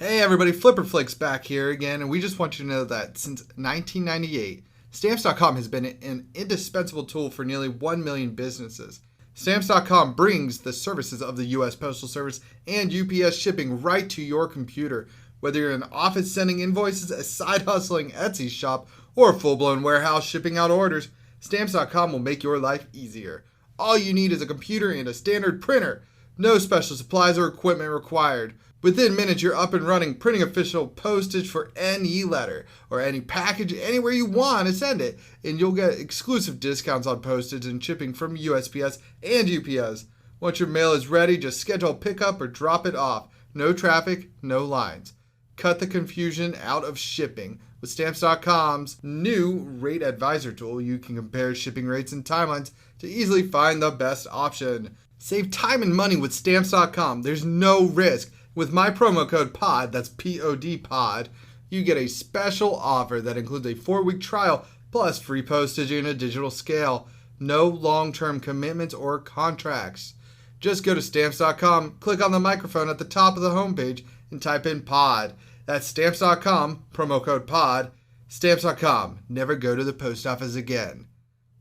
Hey everybody, Flipperflix back here again, and we just want you to know that since 1998, Stamps.com has been an indispensable tool for nearly 1 million businesses. Stamps.com brings the services of the U.S. Postal Service and UPS shipping right to your computer. Whether you're an office sending invoices, a side hustling Etsy shop, or a full-blown warehouse shipping out orders, Stamps.com will make your life easier. All you need is a computer and a standard printer. No special supplies or equipment required. Within minutes, you're up and running, printing official postage for any letter or any package anywhere you want to send it. And you'll get exclusive discounts on postage and shipping from USPS and UPS. Once your mail is ready, just schedule a pickup or drop it off. No traffic, no lines. Cut the confusion out of shipping. With Stamps.com's new Rate Advisor tool, you can compare shipping rates and timelines to easily find the best option. Save time and money with Stamps.com. There's no risk. With my promo code POD, that's P-O-D POD, you get a special offer that includes a 4-week trial plus free postage and a digital scale. No long-term commitments or contracts. Just go to Stamps.com, click on the microphone at the top of the homepage, and type in POD. That's Stamps.com, promo code POD. Stamps.com. Never go to the post office again.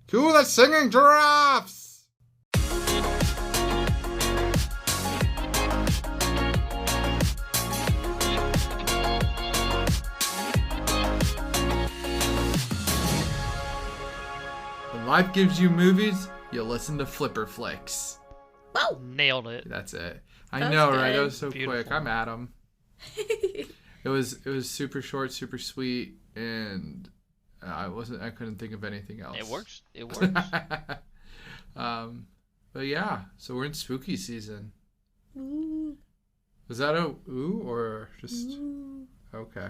To the singing giraffes! When life gives you movies, you listen to Flipperflix. Whoa! Nailed it. That's it. I know, right? That was so Beautiful. quick. I'm Adam. It was super short, super sweet, and I couldn't think of anything else. It works. It works. But yeah, so we're in spooky season. Ooh. Was that a ooh or just Ooh. okay?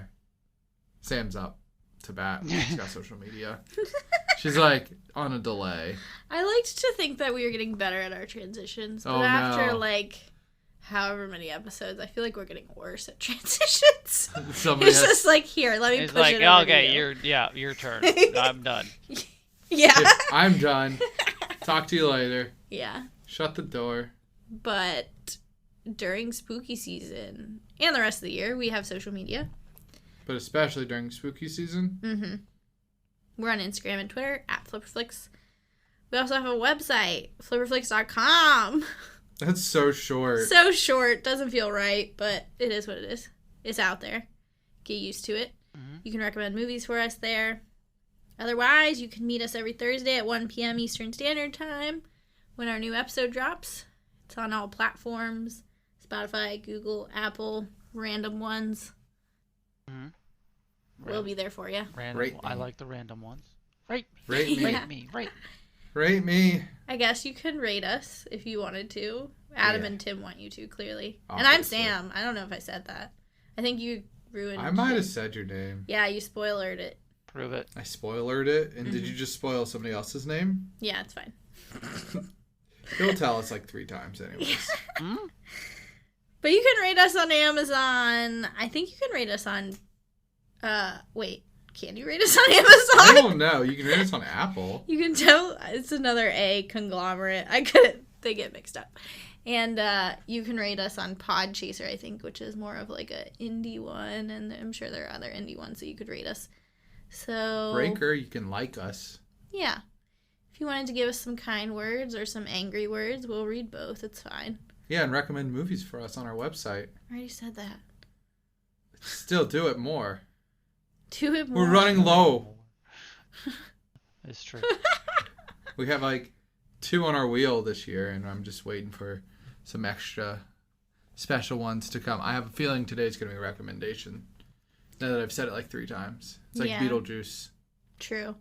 Sam's up to bat. She's got social media. She's like on a delay. I liked to think that we were getting better at our transitions, but after however many episodes, I feel like we're getting worse at transitions. Just like, here, let me it's push like, it over okay, to you. your turn. I'm done. Yeah. I'm done. Talk to you later. Yeah. Shut the door. But during spooky season and the rest of the year, we have social media. But especially during spooky season. Mm-hmm. We're on Instagram and Twitter at Flipperflix. We also have a website, flipperflix.com. That's so short. So short. Doesn't feel right, but it is what it is. It's out there. Get used to it. Mm-hmm. You can recommend movies for us there. Otherwise, you can meet us every Thursday at 1 p.m. Eastern Standard Time when our new episode drops. It's on all platforms. Spotify, Google, Apple, random ones. Mm-hmm. We'll be there for you. Random. I like the random ones. Rate me. Rate me. Yeah. Rate me. Rate. Rate me. I guess you could rate us if you wanted to. Adam and Tim want you to, clearly. Obviously. And I'm Sam. I don't know if I said that. I think you ruined I might have said your name. Yeah, you spoilered it. Prove it. I spoilered it? And did you just spoil somebody else's name? Yeah, it's fine. He'll tell us like 3 times anyways. But you can rate us on Amazon. I think you can rate us on... wait. Can you rate us on Amazon? I don't know. You can rate us on Apple. You can tell it's another A conglomerate. They get mixed up. And you can rate us on Podchaser, I think, which is more of like a indie one. And I'm sure there are other indie ones that you could rate us. So Breaker, you can like us. Yeah. If you wanted to give us some kind words or some angry words, we'll read both. It's fine. Yeah, and recommend movies for us on our website. I already said that. Still do it more. Do it more. We're running low. It's true. We have like 2 on our wheel this year, and I'm just waiting for some extra special ones to come. I have a feeling today's going to be a recommendation. Now that I've said it like 3 times. It's like Beetlejuice. True.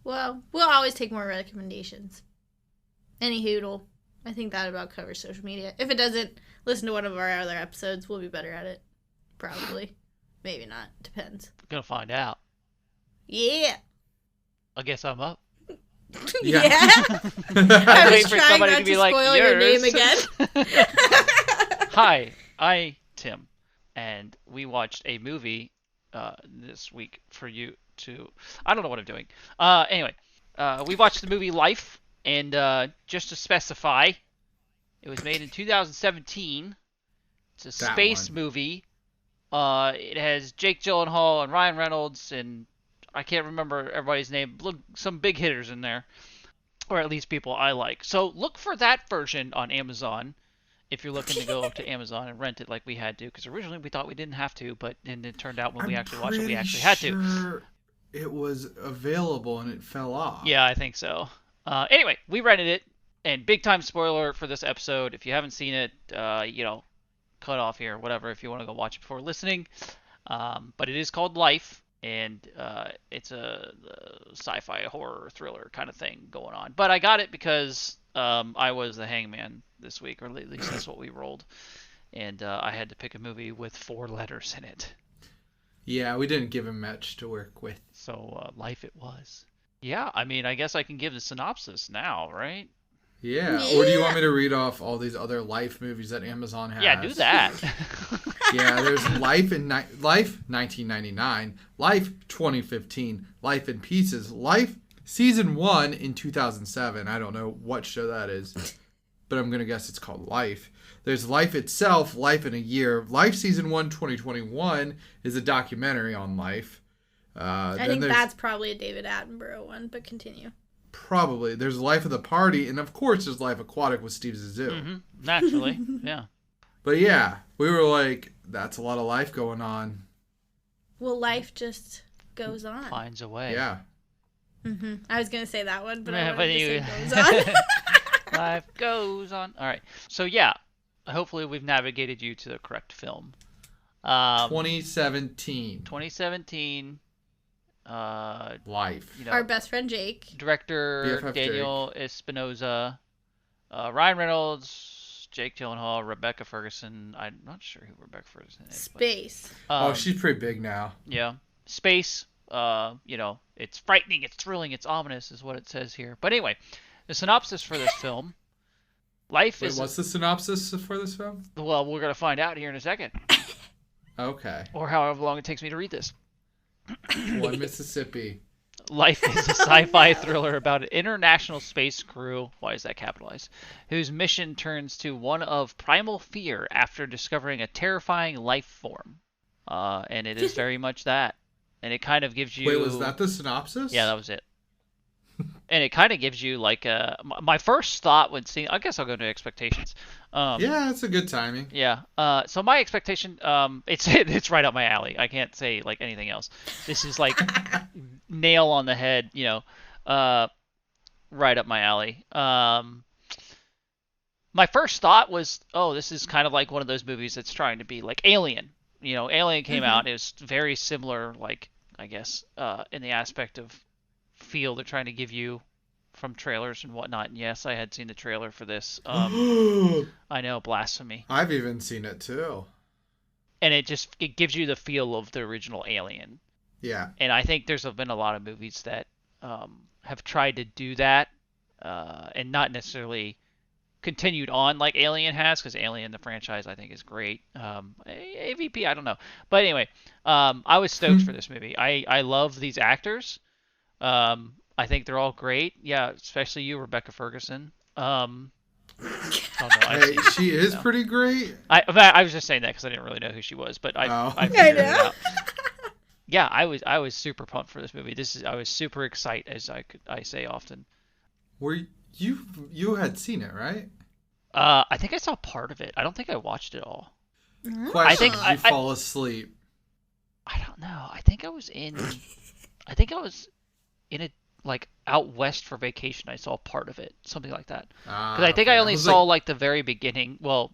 Well, we'll always take more recommendations. Any hoodle. I think that about covers social media. If it doesn't, listen to one of our other episodes. We'll be better at it. Probably. Maybe not. Depends. We're gonna find out. Yeah. I guess I'm up. Yeah. I was wait for trying somebody not to be to like, spoil your name yours. again. Hi, I Tim, and we watched a movie this week for you to. I don't know what I'm doing. Anyway, we watched the movie Life, and just to specify, it was made in 2017. It's a space movie It has Jake Gyllenhaal and Ryan Reynolds, and I can't remember everybody's name. Look, some big hitters in there, or at least people I like. So look for that version on Amazon if you're looking to go to Amazon and rent it like we had to, because originally we thought we didn't have to, but then it turned out when we actually watched it, we actually had to. It was available and it fell off. Yeah, I think so. Anyway, we rented it, and big time spoiler for this episode. If you haven't seen it, cut off here, whatever, if you want to go watch it before listening. But it is called Life, and it's a sci-fi horror thriller kind of thing going on. But I got it because I was the Hangman this week, or at least that's what we rolled. And I had to pick a movie with 4 letters in it. Yeah, we didn't give him much to work with. So Life it was. Yeah, I mean, I guess I can give the synopsis now, right? Yeah. Or do you want me to read off all these other Life movies that Amazon has? Yeah, do that. Yeah, there's Life 1999, Life 2015, Life in Pieces, Life Season 1 in 2007. I don't know what show that is, but I'm going to guess it's called Life. There's Life itself, Life in a Year. Life Season 1 2021 is a documentary on Life. I think that's probably a David Attenborough one, but continue. Probably. There's Life of the Party, and of course there's Life Aquatic with Steve Zissou. Mm-hmm. Naturally, yeah. But yeah, we were like, that's a lot of life going on. Well, life just goes on. Finds a way. Yeah. Mm-hmm. I was going to say that one, but I But wanted to say goes on. Life goes on. All right. So yeah, hopefully we've navigated you to the correct film. 2017. 2017. Life. Our best friend Jake. Director BFF Daniel Espinosa. Ryan Reynolds, Jake Gyllenhaal, Rebecca Ferguson. I'm not sure who Rebecca Ferguson is. Space. But, She's pretty big now. Yeah. Space. It's frightening, it's thrilling, it's ominous, is what it says here. But anyway, the synopsis for this film. Life is. What's the synopsis for this film? Well, we're going to find out here in a second. Okay. Or however long it takes me to read this. One Mississippi. Life is a sci-fi thriller about an international space crew, why is that capitalized, whose mission turns to one of primal fear after discovering a terrifying life form. And it is very much that. And it kind of gives you... Wait, was that the synopsis? Yeah, that was it. And it kind of gives you like my first thought when seeing... I guess I'll go into expectations. Yeah, it's a good timing. Yeah. So my expectation, it's right up my alley. I can't say like anything else. This is like nail on the head, right up my alley. My first thought was, oh, this is kind of like one of those movies that's trying to be like Alien. Alien came out. It was very similar, like, I guess, in the aspect of feel they're trying to give you from trailers and whatnot. And yes, I had seen the trailer for this. I know, blasphemy. I've even seen it too. And it gives you the feel of the original Alien. Yeah. And I think there's been a lot of movies that have tried to do that and not necessarily continued on like Alien has, because Alien, the franchise, I think is great. AVP, I don't know. But anyway, I was stoked for this movie. I love these actors. I think they're all great. Yeah, especially you, Rebecca Ferguson. She is pretty great. I was just saying that because I didn't really know who she was, but I figured it out. Yeah, I was super pumped for this movie. I was super excited, as I say often. Were you had seen it, right? I think I saw part of it. I don't think I watched it all. Question, I think did you fall asleep? I don't know. I think I was in a like out west for vacation. I saw part of it, something like that. Because I think I only saw like the very beginning. Well,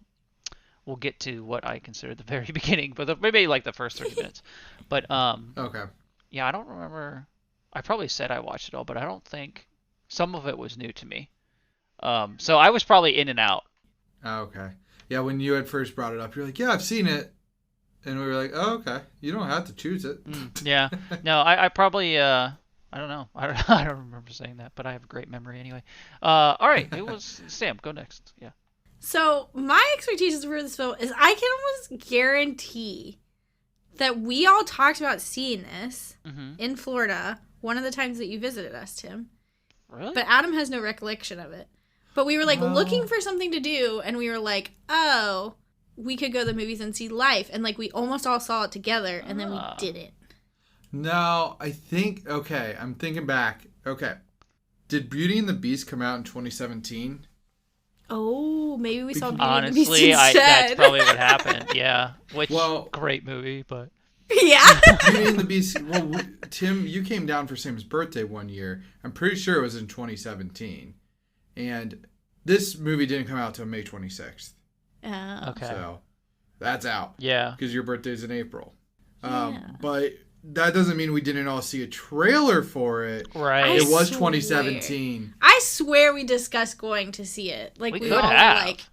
we'll get to what I consider the very beginning, but maybe like the first 30 minutes. But okay. Yeah, I don't remember. I probably said I watched it all, but I don't think some of it was new to me. So I was probably in and out. Oh, okay. Yeah, when you had first brought it up, you're like, yeah, I've seen it. And we were like, oh, okay. You don't have to choose it. Yeah. No, I probably, I don't know. I don't remember saying that, but I have a great memory anyway. All right. It was Sam. Go next. Yeah. So my expectations for this film is I can almost guarantee that we all talked about seeing this in Florida one of the times that you visited us, Tim. Really? But Adam has no recollection of it. But we were like looking for something to do, and we were like, oh, we could go to the movies and see Life, and like we almost all saw it together, and then we didn't. No, I think, okay, I'm thinking back. Okay. Did Beauty and the Beast come out in 2017? Oh, maybe we saw Beauty and the Honestly, Beast instead. that's probably what happened. Yeah. Which, great movie, but... Yeah. Beauty and the Beast, well, Tim, you came down for Sam's birthday one year. I'm pretty sure it was in 2017. And this movie didn't come out till May 26th. Okay. So, that's out. Yeah. Because your birthday's in April. Yeah. But that doesn't mean we didn't all see a trailer for it. Right. It was 2017. I swear we discussed going to see it. Like We we could all have. were like,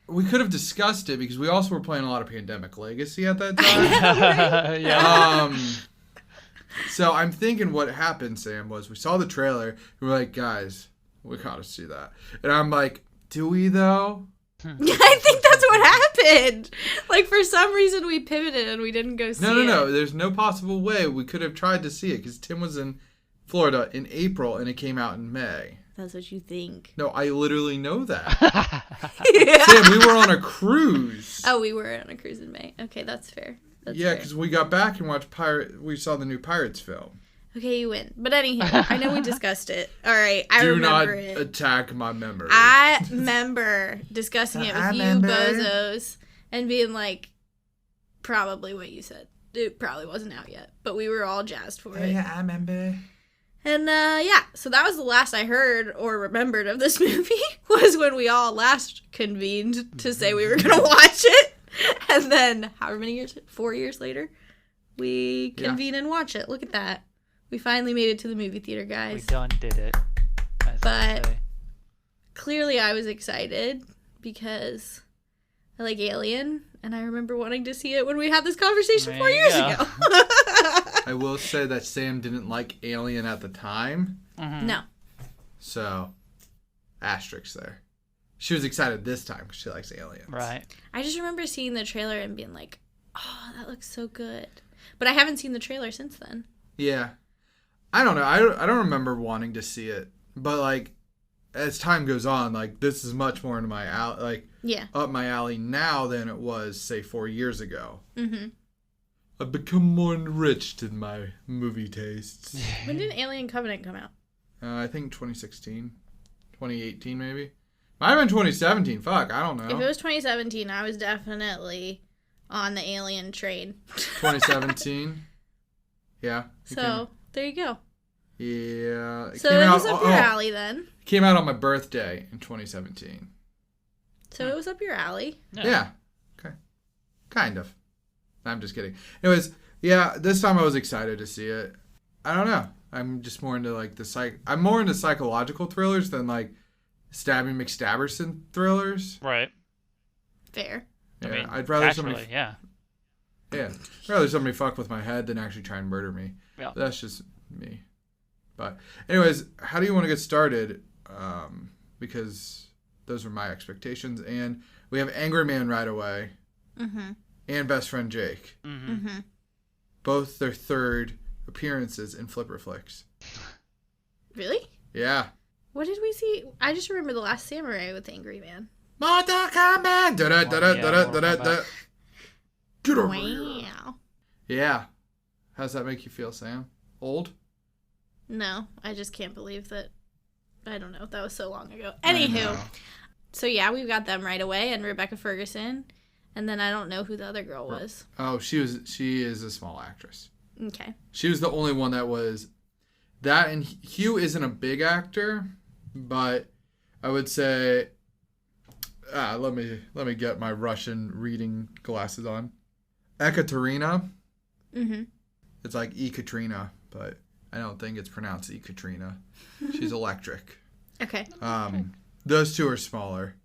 We could have discussed it because we also were playing a lot of Pandemic Legacy at that time. Yeah. So I'm thinking what happened, Sam, was we saw the trailer. We were like, guys, we gotta see that. And I'm like, do we though? I think that's what happened. Like for some reason we pivoted and we didn't go see it. No. There's no possible way we could have tried to see it because Tim was in Florida in April and it came out in May. That's what you think. No, I literally know that. Sam, we were on a cruise. Oh, we were on a cruise in May. Okay, that's fair. Yeah, because we got back and watched We saw the new Pirates film. Okay, you win. But anyhow, I know we discussed it. All right, I remember it. Do not attack my memory. I remember discussing it with I you remember. bozos and being like, probably what you said. It probably wasn't out yet, but we were all jazzed for it. Yeah, I remember. And so that was the last I heard or remembered of this movie was when we all last convened to say we were going to watch it. And then however many years, 4 years later, we convene and watch it. Look at that. We finally made it to the movie theater, guys. We done did it. But clearly I was excited because I like Alien, and I remember wanting to see it when we had this conversation 4 years ago. I will say that Sam didn't like Alien at the time. Mm-hmm. No. So, asterisks there. She was excited this time because she likes aliens. Right. I just remember seeing the trailer and being like, oh, that looks so good. But I haven't seen the trailer since then. Yeah. I don't know. I don't remember wanting to see it. But, like, as time goes on, like, this is much more into my alley, like, up my alley now than it was, say, 4 years ago. Mm-hmm. I've become more enriched in my movie tastes. When did Alien Covenant come out? I think 2016. 2018, maybe? Might have been 2017. Fuck, I don't know. If it was 2017, I was definitely on the Alien train. 2017. Yeah. So, there you go. Yeah. So it was up your alley then. Came out on my birthday in 2017. So it was up your alley. Yeah. Okay. Kind of. I'm just kidding. Anyways, yeah, this time I was excited to see it. I don't know. I'm just more into like I'm more into psychological thrillers than like Stabbing McStabberson thrillers. Right. Fair. Yeah, I mean, I'd rather actually, somebody. Yeah. Yeah, I'd rather somebody fuck with my head than actually try and murder me. Yeah. That's just me. But anyways, how do you want to get started? Because those were my expectations, and we have Angry Man right away, and Best Friend Jake. Both their third appearances in Flipper Flicks. Really? Yeah. What did we see? I just remember The Last Samurai with Angry Man. Mortal Kombat! Get over here. Wow. Yeah. How's that make you feel, Sam? Old? No, I just can't believe that. I don't know. That was so long ago. I Anywho. know. So yeah, we've got them right away, and Rebecca Ferguson. And then I don't know who the other girl was. Oh, she is a small actress. Okay. She was the only one that was that, and Hugh isn't a big actor, but I would say let me get my Russian reading glasses on. Ekaterina. It's like Ekaterina, but I don't think it's pronounced Ekaterina. She's electric. Okay. Those two are smaller,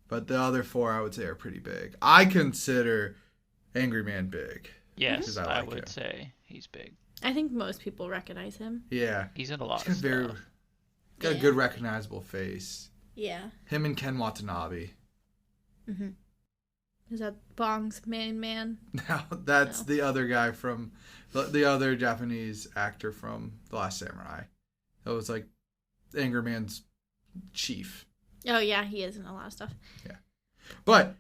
but the other four I would say are pretty big. I consider Angry Man big. Yes, I I like would him. say he's big. I think most people recognize him. Yeah. He's in a lot He's of got stuff. got a good recognizable face. Yeah. Him and Ken Watanabe. Is that Bong's main man? No, that's the other guy from the other Japanese actor from The Last Samurai. That was like Angry Man's chief. Oh yeah, he is in a lot of stuff. Yeah. But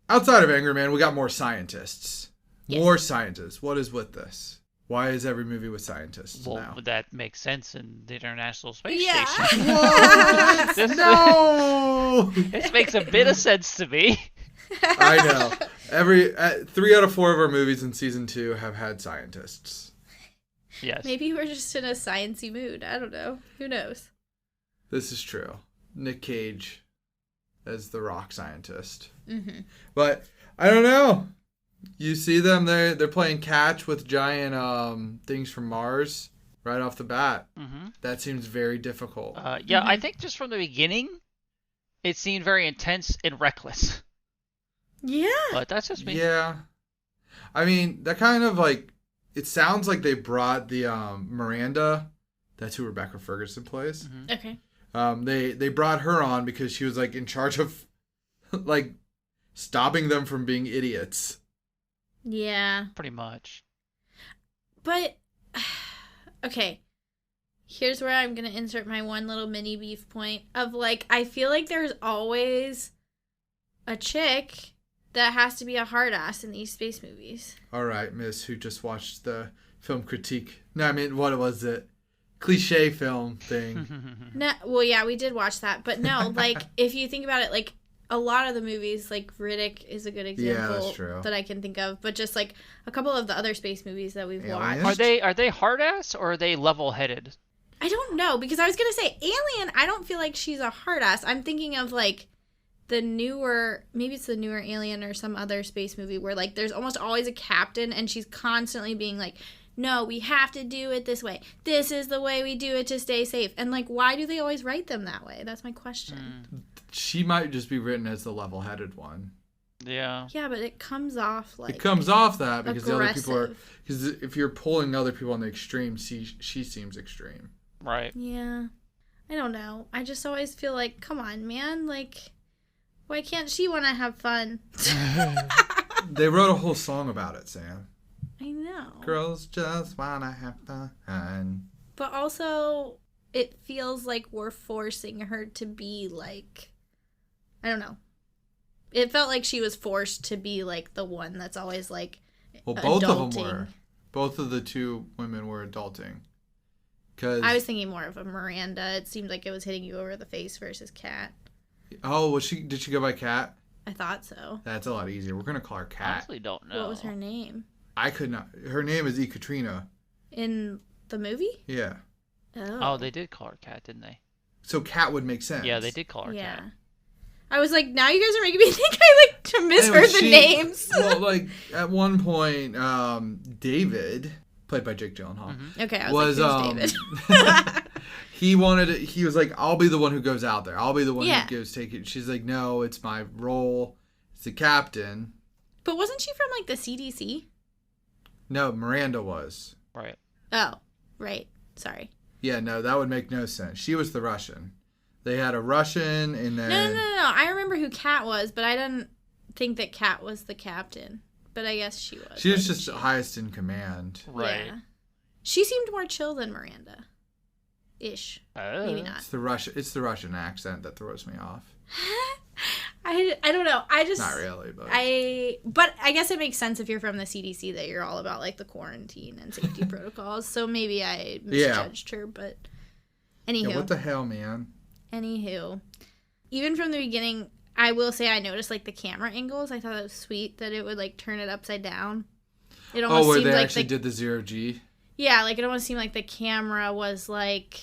outside of Angry Man, we got more scientists. Yes. More scientists. What is with this? Why is every movie with scientists Well, now? that makes sense in the International Space Yeah. Station. What? This- No! This makes a bit of sense to me. I know. 3 out of 4 of our movies in season 2 have had scientists. Yes. Maybe we're just in a sciencey mood. I don't know. Who knows? This is true. Nick Cage as the rock scientist. Mm-hmm. But I don't know. You see them, they're playing catch with giant things from Mars right off the bat. Mm-hmm. That seems very difficult. Yeah, I think just from the beginning, it seemed very intense and reckless. Yeah. But that's just me. Yeah. I mean, that kind of like, it sounds like they brought the Miranda, that's who Rebecca Ferguson plays. Mhm. Okay. They brought her on because she was like in charge of like stopping them from being idiots. Yeah. Pretty much. But, okay. Here's where I'm going to insert my one little mini beef point of like, I feel like there's always a chick that has to be a hard ass in these space movies. All right, miss, who just watched the film critique. No, I mean, what was it? Cliche film thing. No, well, yeah, we did watch that. But no, like, if you think about it, like, a lot of the movies, like Riddick is a good example that's true. that I can think of. But just like a couple of the other space movies that we've Aliens? watched. Are they hard ass or are they level headed? I don't know, because I was going to say Alien, I don't feel like she's a hard ass. I'm thinking of like the newer, maybe it's the newer Alien or some other space movie where like there's almost always a captain and she's constantly being like, no, we have to do it this way. This is the way we do it to stay safe. And like, why do they always write them that way? That's my question. She might just be written as the level-headed one. Yeah. Yeah, but it comes off like It comes off that because the other people are... aggressive. Because if you're pulling other people on the extreme, she seems extreme. Right. Yeah. I don't know. I just always feel like, come on, man. Like, why can't she want to have fun? They wrote a whole song about it, Sam. I know. Girls just wanna have fun. But also, it feels like we're forcing her to be like, I don't know. It felt like she was forced to be like the one that's always like, Well, both of them adulting. were. Both of the two women were adulting. Cause, I was thinking more of a Miranda. It seemed like it was hitting you over the face versus Kat. Oh, did she go by Kat? I thought so. That's a lot easier. We're gonna call her Kat. Honestly, don't know. What was her name? I could not. Her name is Katrina. In the movie? Yeah. Oh, they did call her Kat, didn't they? So Kat would make sense. Yeah, they did call her Yeah. Kat. I was like, now you guys are making me think I like misheard Anyway, the names. Well, like at one point, David, played by Jake Gyllenhaal, Okay, I was like, who's David? He was like, I'll be the one who goes out there. I'll be the one Yeah. who goes take it. She's like, no, it's my role. It's the captain. But wasn't she from like the CDC? No, Miranda was. Right. Oh, right. Sorry. Yeah, no, that would make no sense. She was the Russian. They had a Russian and then... No. I remember who Kat was, but I didn't think that Kat was the captain. But I guess she was. She was wasn't just she? highest in command. Right. Yeah. She seemed more chill than Miranda. Ish. Maybe not. It's the Russian accent that throws me off. I don't know. I just Not really, but... But I guess it makes sense if you're from the CDC that you're all about like the quarantine and safety protocols. So maybe I misjudged her, but anywho. Yeah, what the hell, man? Anywho. Even from the beginning, I will say I noticed like the camera angles. I thought it was sweet that it would like turn it upside down. It almost where seemed they like actually did the 0G? Yeah, like it almost seemed like the camera was like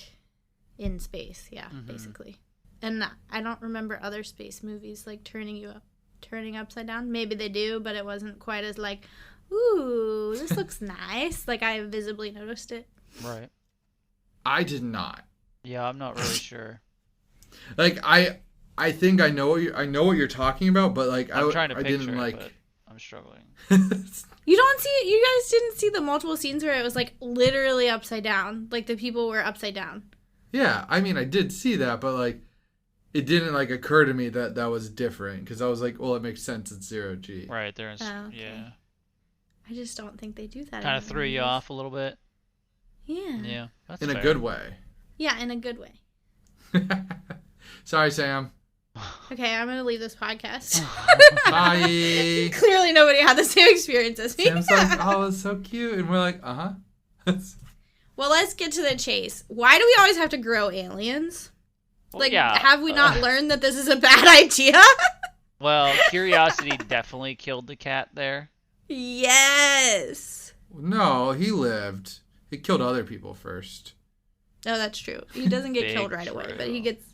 in space. Yeah, Mm-hmm. basically. And I don't remember other space movies like turning upside down. Maybe they do, but it wasn't quite as like, ooh, this looks nice. Like I visibly noticed it. Right. I did not. Yeah, I'm not really sure. Like I think I know what you're talking about, but like I'm trying to I picture didn't it, like. but I'm struggling. You guys didn't see the multiple scenes where it was like literally upside down. Like the people were upside down. Yeah, I mean I did see that, but like it didn't like occur to me that was different because I was like, well, it makes sense. It's 0G. Right, there is. Oh, okay. Yeah. I just don't think they do that. Kind of in threw you movies. off a little bit. Yeah. Yeah. That's In a fair. good way. Yeah, in a good way. Sorry, Sam. Okay, I'm gonna leave this podcast. Bye. Clearly, nobody had the same experience as me. Sam's like, oh, it's so cute. And we're like, uh-huh. Well, let's get to the chase. Why do we always have to grow aliens? Well, Like, yeah, have we not learned that this is a bad idea? Well, curiosity definitely killed the cat there. Yes. No, he lived. He killed other people first. No, that's true. He doesn't get Big killed right away, but he true. gets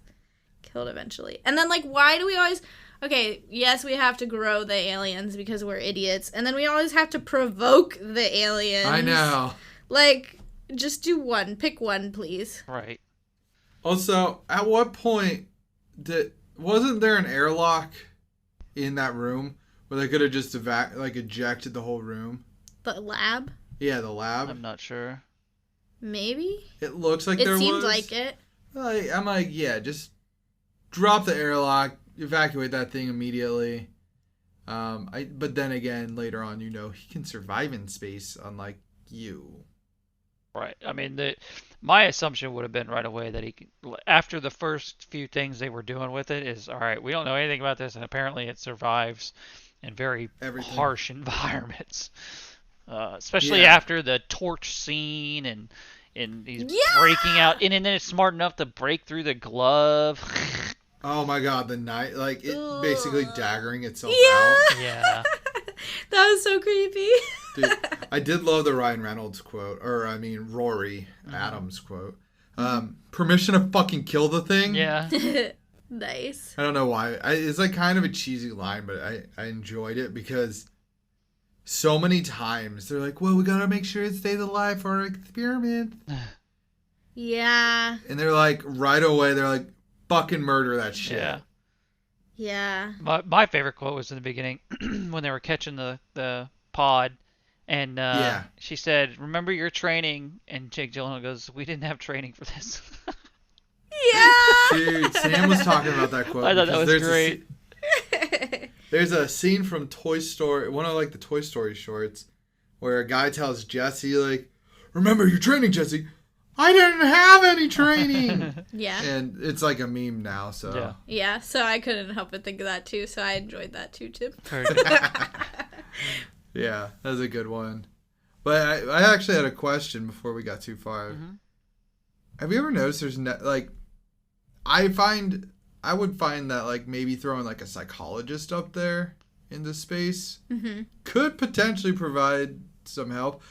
killed eventually. And then, like, why do we always... Okay, yes, we have to grow the aliens because we're idiots. And then we always have to provoke the aliens. I know. Like, just do one. Pick one, please. Right. Also, at what point wasn't there an airlock in that room where they could have just ejected the whole room? The lab? Yeah, the lab. I'm not sure. Maybe? It looks like It there seemed was. like it. I'm like, yeah, just drop the airlock, evacuate that thing immediately. But then again, later on, he can survive in space, unlike you. Right. I mean, my assumption would have been right away that after the first few things they were doing with it is, all right, we don't know anything about this, and apparently it survives in very Everything. harsh environments. Especially Yeah. after the torch scene and he's Yeah! breaking out, and then it's smart enough to break through the glove. Oh my god, the night, like, it basically daggering itself Yeah! out. Yeah. That was so creepy. Dude, I did love the Ryan Reynolds quote, Rory Adams quote. Permission to fucking kill the thing? Yeah. Nice. I don't know why. It's like kind of a cheesy line, but I enjoyed it because so many times they're like, well, we gotta make sure it stays alive for our experiment. Yeah. And they're like, right away, they're like, fucking murder that shit. Yeah. Yeah. My favorite quote was in the beginning when they were catching the pod, and Yeah. she said, "Remember your training?" And Jake Gyllenhaal goes, "We didn't have training for this." Yeah. Dude, Sam was talking about that quote. I thought that because was great. There's a scene from Toy Story, one of like the Toy Story shorts, where a guy tells Jesse, like, remember your training, Jesse. I didn't have any training. Yeah. And it's like a meme now, so. Yeah. Yeah, so I couldn't help but think of that too, so I enjoyed that too, Tim. Yeah, that was a good one. But I actually had a question before we got too far. Mm-hmm. Have you ever noticed there's I would find that like maybe throwing like a psychologist up there into space could potentially provide some help.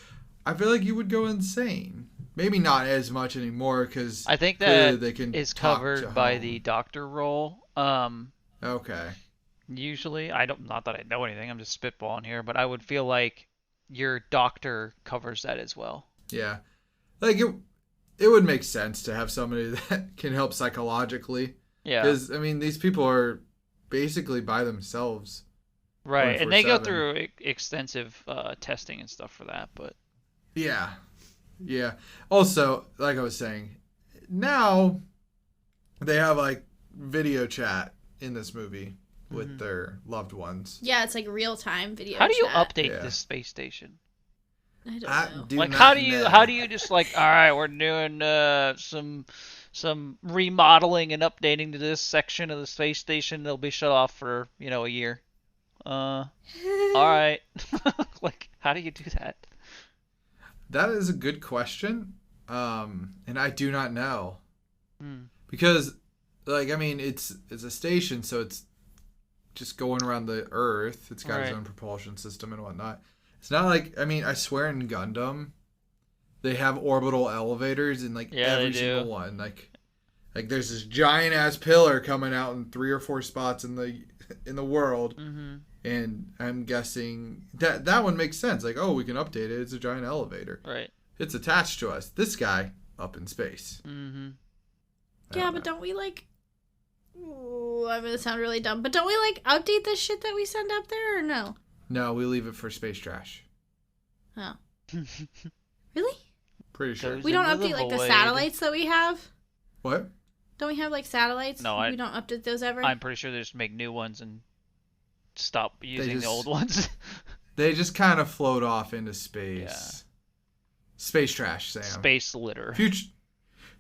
I feel like you would go insane. Maybe not as much anymore because I think that they can is talk covered to by home. the doctor role. Okay. Usually, not that I know anything. I'm just spitballing here, but I would feel like your doctor covers that as well. Yeah. Like it would make sense to have somebody that can help psychologically. Yeah. Because, I mean, these people are basically by themselves. Right, and they go 24/7. through extensive testing and stuff for that, but Yeah. Yeah. Also, like I was saying, now they have like video chat in this movie with their loved ones. Yeah, it's like real time video. how do you chat. update Yeah. this space station? I don't I know. do Like, not how know. do you just like, all right, we're doing some remodeling and updating to this section of the space station. They'll be shut off for a year. All right. Like, how do you do that? That is a good question. And I do not know. Hmm. Because, like, I mean, it's a station, so it's just going around the Earth. It's got its Right. own propulsion system and whatnot. It's not like, I mean, I swear in Gundam, they have orbital elevators in like Yeah, they every do. single one. Like there's this giant ass pillar coming out in 3 or 4 spots in the world. Mm-hmm. And I'm guessing that one makes sense. Like, oh, we can update it. It's a giant elevator. Right. It's attached to us. This guy up in space. Mm-hmm. Yeah, but don't we like... Ooh, I'm gonna sound really dumb, but don't we like update the shit that we send up there or no? No, we leave it for space trash. Oh. Really? Pretty sure. Goes We don't into the update like the void. satellites that we have? What? Don't we have like satellites? No, we don't update those ever? I'm pretty sure they just make new ones and stop using the just- old ones. They just kind of float off into space. Yeah. Space trash, Sam. Space litter.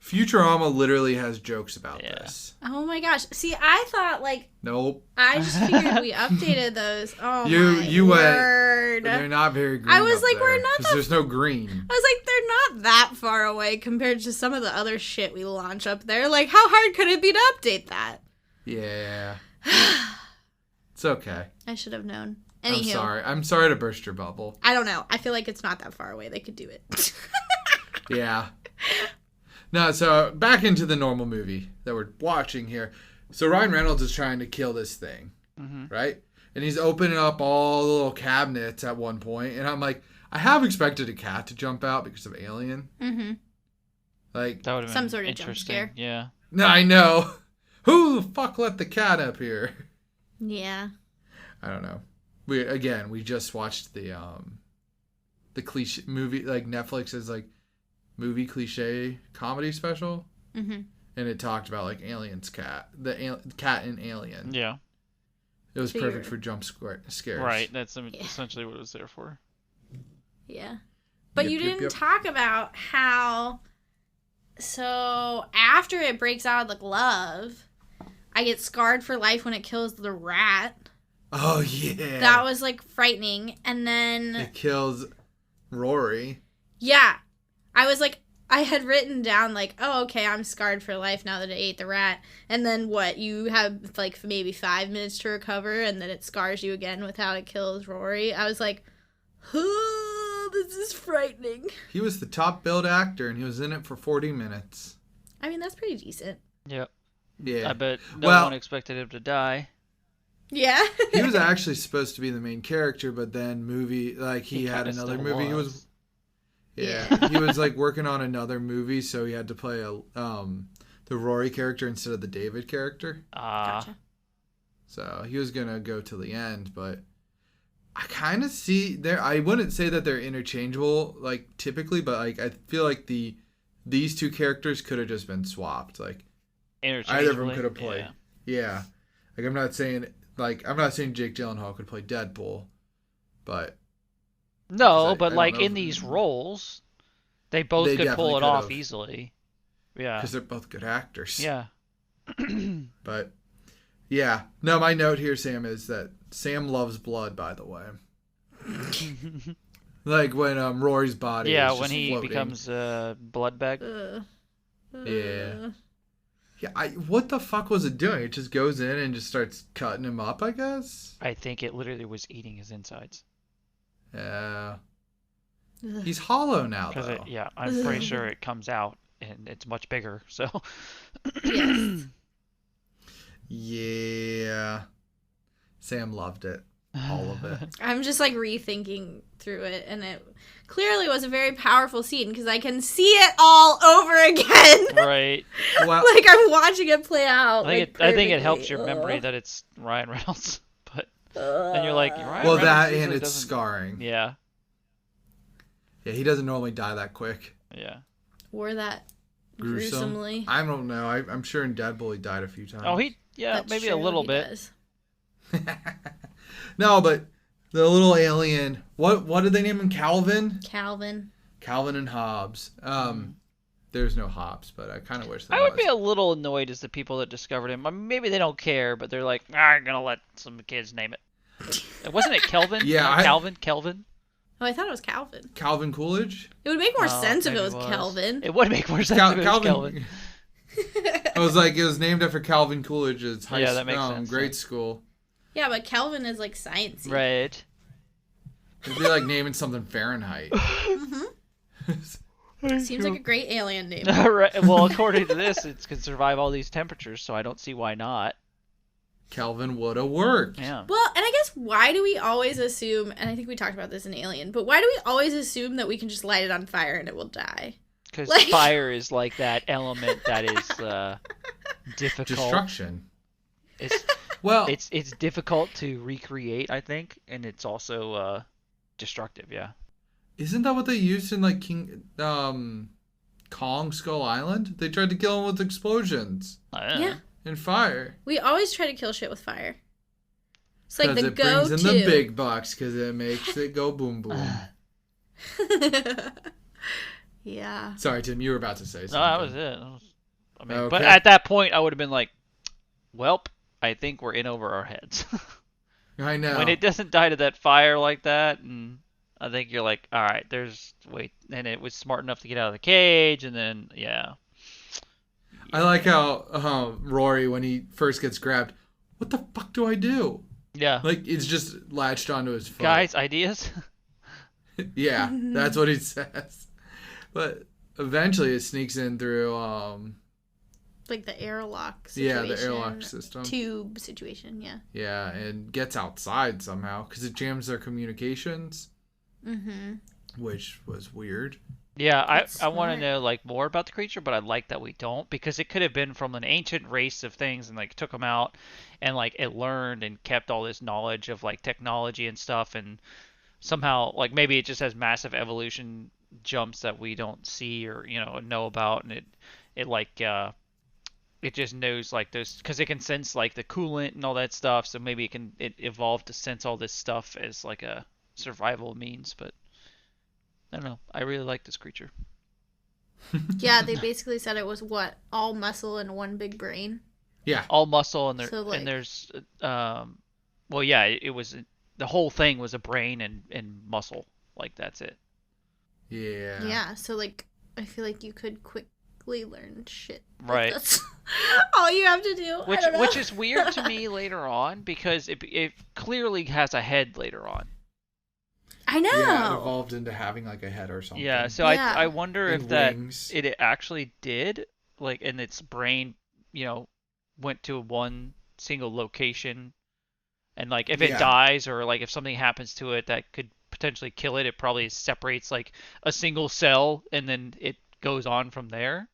Futurama literally has jokes about Yeah. this. Oh my gosh. See, I thought Nope. I just figured we updated those. Oh You my went. word. They're not very green. I was up like, there, we're not 'cause that- there's no green. I was like, they're not that far away compared to some of the other shit we launch up there. Like, how hard could it be to update that? Yeah. It's okay. I should have known. I'm Anywho, sorry. I'm sorry to burst your bubble. I don't know. I feel like it's not that far away. They could do it. Yeah. No, so back into the normal movie that we're watching here. So Ryan Reynolds is trying to kill this thing, right? And he's opening up all the little cabinets at one point, and I'm like, I have expected a cat to jump out because of Alien. Mm-hmm. Like, That would have been Some sort of jump interesting. scare. Yeah. no, I know. Who the fuck let the cat up here? Yeah. I don't know. We just watched the cliche movie, like Netflix's like movie cliche comedy special, Mm-hmm. and it talked about like Alien's cat, the cat in Alien. Yeah. It was So perfect you're- for jump scares. Right. That's essentially what it was there for. Yeah. But Yep, you yep, didn't yep. talk about how. So after it breaks out of the glove, I get scarred for life when it kills the rat. Oh yeah. That was like frightening. And then, It kills Rory. yeah, I was like, I had written down like, oh, okay, I'm scarred for life now that I ate the rat. And then what? You have like maybe 5 minutes to recover, and then it scars you again with how it kills Rory. I was like, oh, this is frightening. He was the top billed actor, and he was in it for 40 minutes. I mean, that's pretty decent. Yep. Yeah. I bet no Well- one expected him to die. Yeah. He was actually supposed to be the main character, but then he had kinda another still movie. He was he was like working on another movie, so he had to play the Rory character instead of the David character. Gotcha. So he was gonna go to the end, but I kind of see there. I wouldn't say that they're interchangeable like typically, but like I feel like these two characters could have just been swapped. Like either of them Interchangeably. could have played. Yeah. Like I'm not saying Jake Gyllenhaal could play Deadpool, but No, I but don't like know in if- these roles, they both They could pull definitely it off could've. easily. Yeah. because they're both good actors. Yeah. But yeah, no, my note here, Sam, is that Sam loves blood. By the way, like when Rory's body, Yeah, is when just he floating. becomes a blood bag. Yeah. Yeah, what the fuck was it doing? It just goes in and just starts cutting him up, I guess. I think it literally was eating his insides. Yeah. Ugh. He's hollow now, Because though. yeah, I'm pretty sure it comes out and it's much bigger. So Yes. Yeah. Sam loved it. All of it. I'm just like rethinking through it, and it clearly was a very powerful scene because I can see it all over again. right. Well, Like I'm watching it play out. I think it helps perfectly. your memory Ugh. that it's Ryan Reynolds, but and you're like Ryan well, Reynolds that usually and it's doesn't- scarring. Yeah. Yeah, he doesn't normally die that quick. Yeah. Or that Gruesome. gruesomely. I don't know. I'm sure in Deadpool he died a few times. Oh, That's maybe a true, little he bit. does. No, but the little alien. What did they name him? Calvin. Calvin. Calvin and Hobbes. There's no Hobbes, but I kind of wish there I would was. be a little annoyed as the people that discovered him. I mean, maybe they don't care, but they're like, I'm gonna let some kids name it. Wasn't it Kelvin? Yeah, Kelvin. Oh, I thought it was Calvin. Calvin Coolidge. It would make more Oh, sense if maybe it was Kelvin. It would make more sense if it was Kelvin. I was like, it was named after Calvin Coolidge's Yeah, that makes sense, grade yeah. school. Yeah, but Kelvin is like sciencey. Right. It'd be like naming something Fahrenheit. Seems like a great alien name. Right. Well, according to this, it can survive all these temperatures, so I don't see why not. Kelvin would have worked. Yeah. Well, and I guess why do we always assume, and I think we talked about this in Alien, but why do we always assume that we can just light it on fire and it will die? Because Like- fire is like that element that is difficult. Destruction. It's Well, it's difficult to recreate, I think, and it's also destructive. Yeah. isn't that what they used in like Kong Skull Island? They tried to kill him with explosions Yeah. and fire. We always try to kill shit with fire. It's like the it brings go-to. in the big bucks because it makes it go boom boom. Yeah. Sorry, Tim, you were about to say something. No, that was it. I mean, Okay. but at that point, I would have been like, "Welp, I think we're in over our heads." I know. When it doesn't die to that fire like that, and I think you're like, "All right, and it was smart enough to get out of the cage, and then yeah. I like how Rory, when he first gets grabbed, what the fuck do I do? Yeah. Like, it's just latched onto his foot. Guys, ideas? Yeah, that's what he says. But eventually it sneaks in through, Like the airlock situation. yeah, the airlock system. Tube situation, yeah. Yeah, and gets outside somehow because it jams their communications, which was weird. Yeah, That's I want to smart. know like more about the creature, but I like that we don't because it could have been from an ancient race of things and like took them out and like it learned and kept all this knowledge of like technology and stuff and somehow like maybe it just has massive evolution jumps that we don't see or know about and it like it just knows like those because it can sense like the coolant and all that stuff so maybe it evolved to sense all this stuff as like a survival means but I don't know. I really like this creature. Yeah, they basically said it was all muscle and one big brain. Yeah. All muscle and So, like- and there's well yeah, it was the whole thing was a brain and muscle. Like that's it. Yeah. Yeah, so like I feel like you could quickly learn shit. Like, Right. that's all you have to do. I don't know. Which is weird to me later on because it clearly has a head later on. I know. Yeah, it evolved into having like a head or something. Yeah, so Yeah. I wonder And if that wings. it actually did like and its brain, went to one single location and like if it Yeah. dies or like if something happens to it that could potentially kill it, it probably separates like a single cell and then it goes on from there.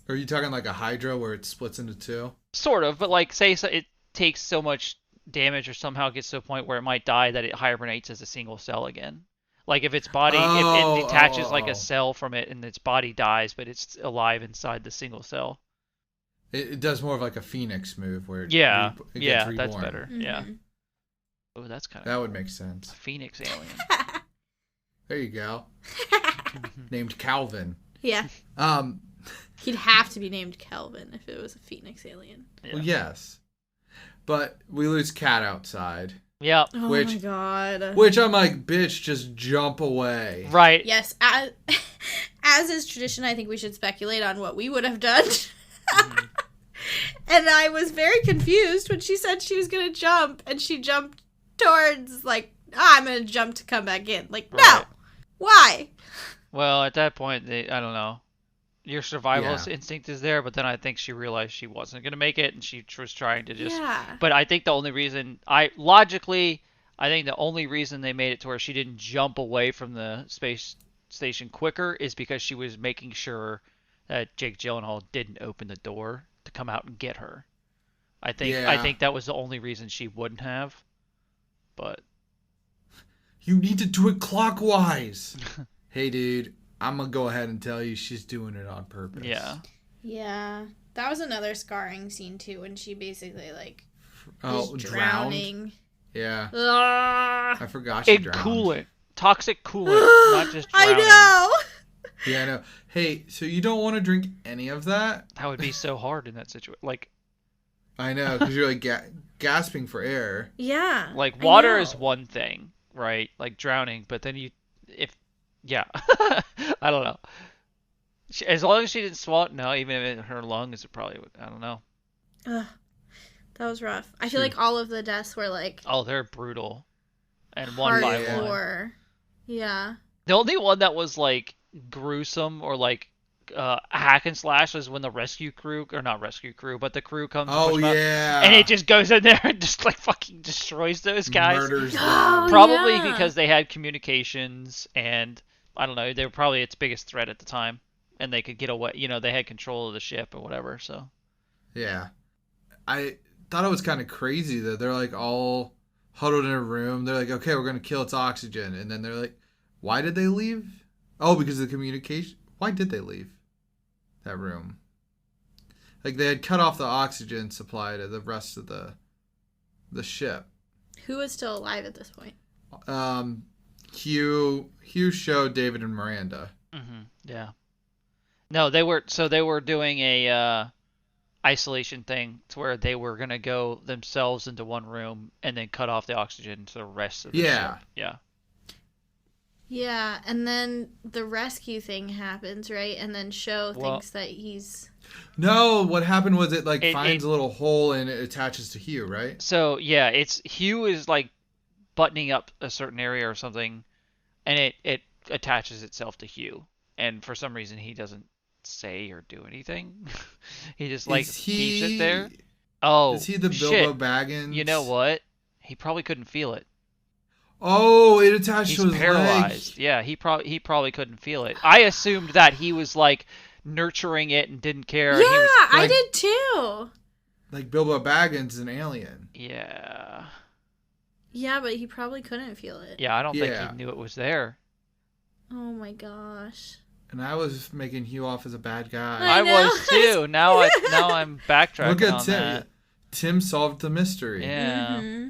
Are you talking like a Hydra where it splits into two? Sort of, but like say so it takes so much damage or somehow gets to a point where it might die that it hibernates as a single cell again. Like if its body, if it detaches like a cell from it and its body dies, but it's alive inside the single cell. It does more of like a Phoenix move where it Yeah, it gets yeah, reborn. that's better. Yeah. Mhm. Oh, that's kind That of would make sense. a Phoenix alien. There you go. Named Calvin. Yeah. Um, He'd have to be named Kelvin if it was a Phoenix alien. Yeah. Well, yes. But we lose Cat outside. Yeah. Oh Which- my god. Which I'm like, bitch, just jump away. Right. Yes, as is tradition, I think we should speculate on what we would have done. And I was very confused when she said she was going to jump, and she jumped towards, like, I'm going to jump to come back in. Like, no! Right. Why? Well, at that point, I don't know. Your survival Yeah. instinct is there, but then I think she realized she wasn't going to make it, and she was trying to just. Yeah. But I think the only reason I think the only reason they made it to where she didn't jump away from the space station quicker is because she was making sure that Jake Gyllenhaal didn't open the door to come out and get her. I think that was the only reason she wouldn't have. But You need to do it clockwise. Hey, dude, I'm going to go ahead and tell you she's doing it on purpose. yeah. Yeah. That was another scarring scene, too, when she basically, like, Oh, was drowned? drowning. Yeah. Ugh. I forgot she And drowned. coolant. Toxic coolant, not just drowning. I know! Yeah, I know. Hey, so you don't want to drink any of that? That would be so hard in that situation. I know, because you're like gasping for air. Yeah. Like I water know. is one thing, right? Like drowning, but then yeah, I don't know. As long as she didn't swallow, no, even in her lungs, it probably would. I don't know. Ugh. That was rough. I feel Sure. like all of the deaths were, like, Oh, they're brutal, and one by one. hardcore. Yeah. The only one that was like gruesome or like hack and slash was when the rescue crew, or not rescue crew, but the crew comes. and Oh, push them out, yeah. and it just goes in there and just like fucking destroys those guys. Murders Oh, them. Probably yeah. because they had communications and I don't know, they were probably its biggest threat at the time and they could get away, they had control of the ship or whatever, so. Yeah. I thought it was kind of crazy that they're like all huddled in a room. They're like, okay, we're going to kill its oxygen. And then they're like, why did they leave? Oh, because of the communication. Why did they leave that room? Like they had cut off the oxygen supply to the rest of the ship. Who was still alive at this point? Hugh showed David and Miranda. Yeah. No, they were doing a isolation thing to where they were gonna go themselves into one room and then cut off the oxygen to the rest of the ship. Yeah. Yeah, and then the rescue thing happens, right? And then Sho thinks that he's... No, what happened was it finds a little hole and it attaches to Hugh, right? So yeah, it's Hugh is like buttoning up a certain area or something, and it attaches itself to Hugh, and for some reason he doesn't say or do anything. He just keeps it there. Oh, is he the shit. Bilbo Baggins? You know what? He probably couldn't feel it. Oh, it attached to his paralyzed. leg. Yeah, he probably couldn't feel it. I assumed that he was like nurturing it and didn't care. Yeah, and I did too. Like Bilbo Baggins is an alien. Yeah. Yeah, but he probably couldn't feel it. Yeah, I don't think he knew it was there. Oh my gosh. And I was making Hugh off as a bad guy. I know. was too. Now I'm backtracking. Look at on Tim. that. Tim solved the mystery. Yeah. Mm-hmm.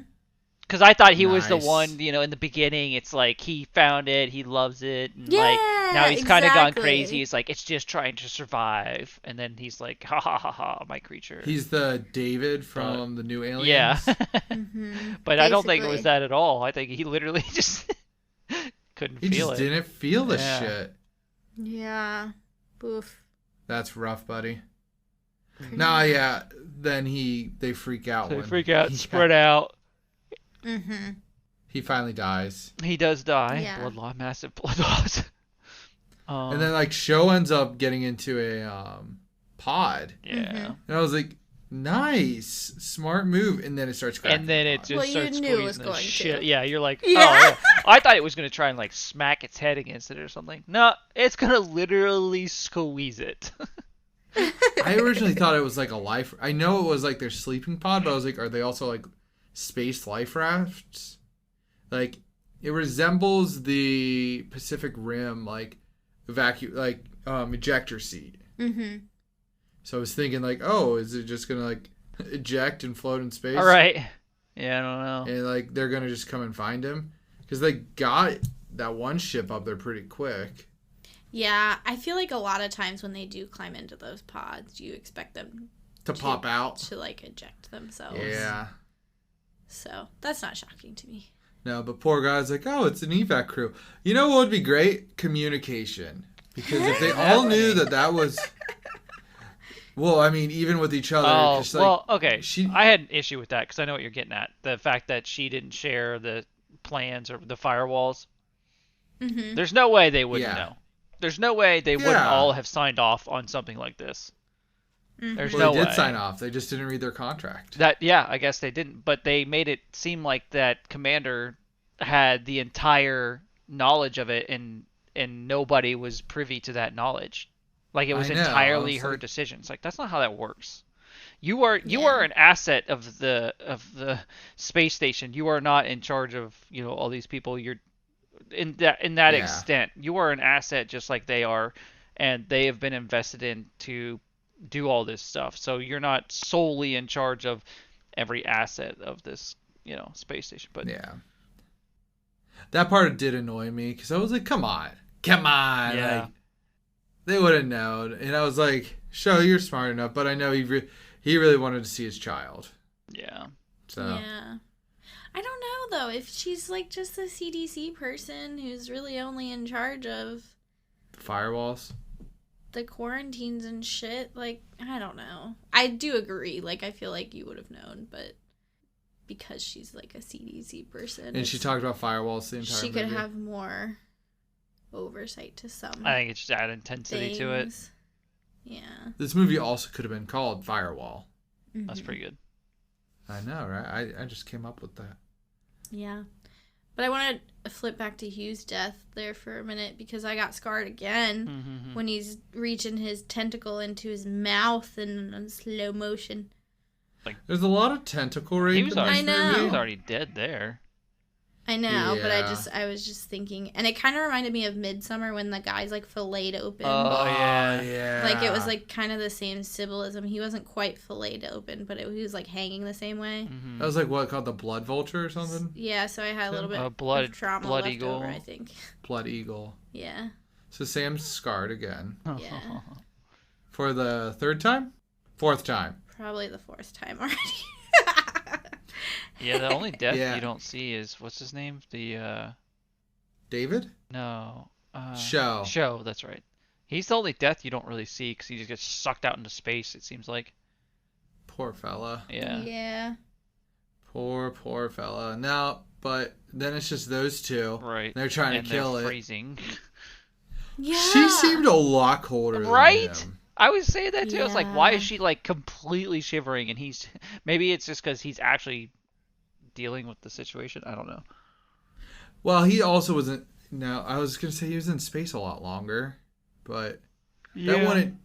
Because I thought he was the Nice. one, in the beginning, it's like he found it, he loves it, and Yeah, now he's kind of gone exactly. crazy. He's like, it's just trying to survive, and then he's like, ha ha ha ha, my creature. He's the David from the new Aliens. Yeah, but I don't think it Basically. was that at all. I think he literally just couldn't He feel just it. didn't feel the Yeah. shit. Yeah. Oof. That's rough, buddy. Nah, yeah. Then they freak out. So they when- freak out, Yeah. spread out. Mm-hmm. He finally dies. He does die. Yeah. Blood loss, massive blood loss. And then Sho ends up getting into a pod. Yeah. And I was like, nice. Smart move. And then it starts cracking. And then the it pod. just Well, you starts knew it was squeezing the going shit. to. Yeah, you're like, Yeah. oh yeah. I thought it was gonna try and smack its head against it or something. No, it's gonna literally squeeze it. I originally thought it was a life. I know it was their sleeping pod, but I was like, are they also space life rafts? It resembles the Pacific Rim ejector seat. Mm-hmm. So I was thinking oh, is it just gonna eject and float in space? All right. Yeah, I don't know. And they're gonna just come and find him because they got that one ship up there pretty quick. Yeah, I feel like a lot of times when they do climb into those pods, you expect them To pop out. to eject themselves. Yeah. So that's not shocking to me. No, but poor guy's oh, it's an evac crew. You know what would be great? Communication. Because if they all knew that was... Well, I mean, even with each other. Oh, 'cause, well, okay. she- I had an issue with that because I know what you're getting at. The fact that she didn't share the plans or the firewalls. Mm-hmm. There's no way they wouldn't Yeah. know. There's no way they wouldn't Yeah. all have signed off on something like this. Mm-hmm. There's Well, no they did way. sign off. They just didn't read their contract. I guess they didn't, but they made it seem like that commander had the entire knowledge of it, and nobody was privy to that knowledge. It was I know, I entirely was her like- decision. It's that's not how that works. You are an asset of the space station. You are not in charge of all these people. You're in that Yeah. extent. You are an asset just like they are, and they have been invested in to do all this stuff. So you're not solely in charge of every asset of this, space station. But Yeah. That part did annoy me because I was like, come on. Yeah. They would have known. And I was like, Sho, you're smart enough. But I know he really wanted to see his child. yeah. So Yeah. I don't know, though, if she's, just a CDC person who's really only in charge of firewalls. the quarantines and shit. I don't know. I do agree. I feel like you would have known, but because she's, a CDC person. And she talked about firewalls the entire She movie. could have more oversight to some I think it just add intensity to it. things. Yeah. This movie also could have been called Firewall. That's Mhm. pretty good. I know, right? I just came up with that. Yeah. But I want to flip back to Hugh's death there for a minute because I got scarred again Mm-hmm. when he's reaching his tentacle into his mouth in slow motion. There's a lot of tentacle rape He in was this already, I know. movie. he was already dead there. I know, but Yeah. I was just thinking, and it kind of reminded me of Midsummer when the guy's filleted open. Oh, yeah. yeah. It was kind of the same symbolism. He wasn't quite filleted open, but he was hanging the same way. Mm-hmm. That was what called the blood vulture or something? Yeah, so I had a little bit Blood- of trauma blood left eagle. over, I think. Blood eagle. Yeah. So Sam's scarred again. Yeah. For the third time? Fourth time. Probably the fourth time already. Yeah, the only death Yeah. you don't see is, what's his name? David? No. Show. Show, that's right. He's the only death you don't really see because he just gets sucked out into space, it seems like. Poor fella. Yeah. Yeah. Poor fella. Now, but then it's just those two. Right. They're trying And to kill they're it. freezing. Yeah. She seemed a lot colder Right? than him. I was saying that too. I was like, why Yeah. is she like completely shivering? And he's maybe it's just because he's actually dealing with the situation. I don't know. Well, he also wasn't. No, I was gonna say he was in space a lot longer, but that wouldn't.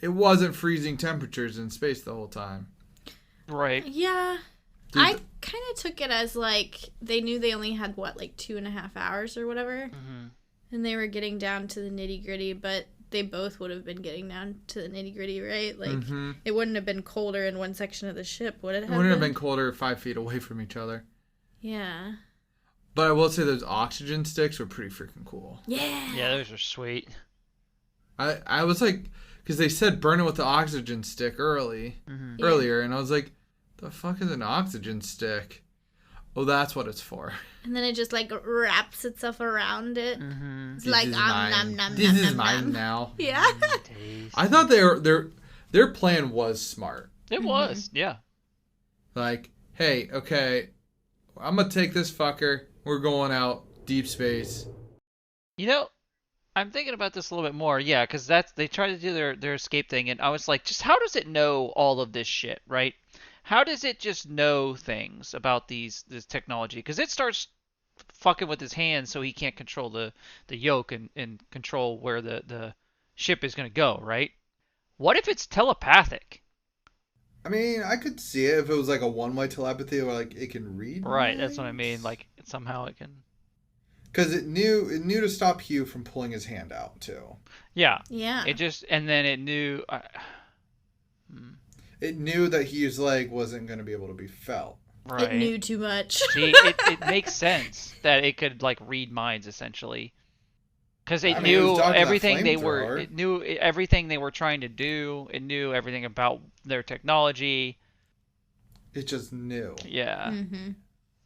It wasn't freezing temperatures in space the whole time. Right. Yeah. Dude, I kind of took it as like they knew they only had what, like 2.5 hours or whatever, Mm-hmm. and they were getting down to the nitty gritty. But they both would have been getting down to the nitty gritty, right? Like it wouldn't have been colder in one section of the ship, would it? It wouldn't have been colder 5 feet away from each other. Yeah. But I will say those oxygen sticks were pretty freaking cool. Yeah. Yeah, those are sweet. I was like, because they said burn it with the oxygen stick earlier, and I was like, the fuck is an oxygen stick? Oh, that's what it's for. And then it just like wraps itself around it. Mm-hmm. It's like This is nom mine. nom This nom is nom mine nom. now. Yeah. I thought their plan was smart. It was, yeah. Like, hey, okay, I'm gonna take this fucker. We're going out deep space. You know, I'm thinking about this a little bit more. Yeah, because they tried to do their escape thing, and I was like, just how does it know all of this shit, right? How does it just know things about this technology? Because it starts fucking with his hands so he can't control the yoke and control where the ship is going to go, right? What if it's telepathic? I mean, I could see it if it was like a one-way telepathy where like it can read. Right, that's what I mean. Like somehow it can. Because it knew to stop Hugh from pulling his hand out too. Yeah. Yeah. It just and then it knew. It knew that Hugh's leg wasn't going to be able to be felt. Right. It knew too much. See, it makes sense that it could like read minds essentially, because it knew everything they were. It knew everything they were trying to do. It knew everything about their technology. It just knew. Yeah. Mm-hmm.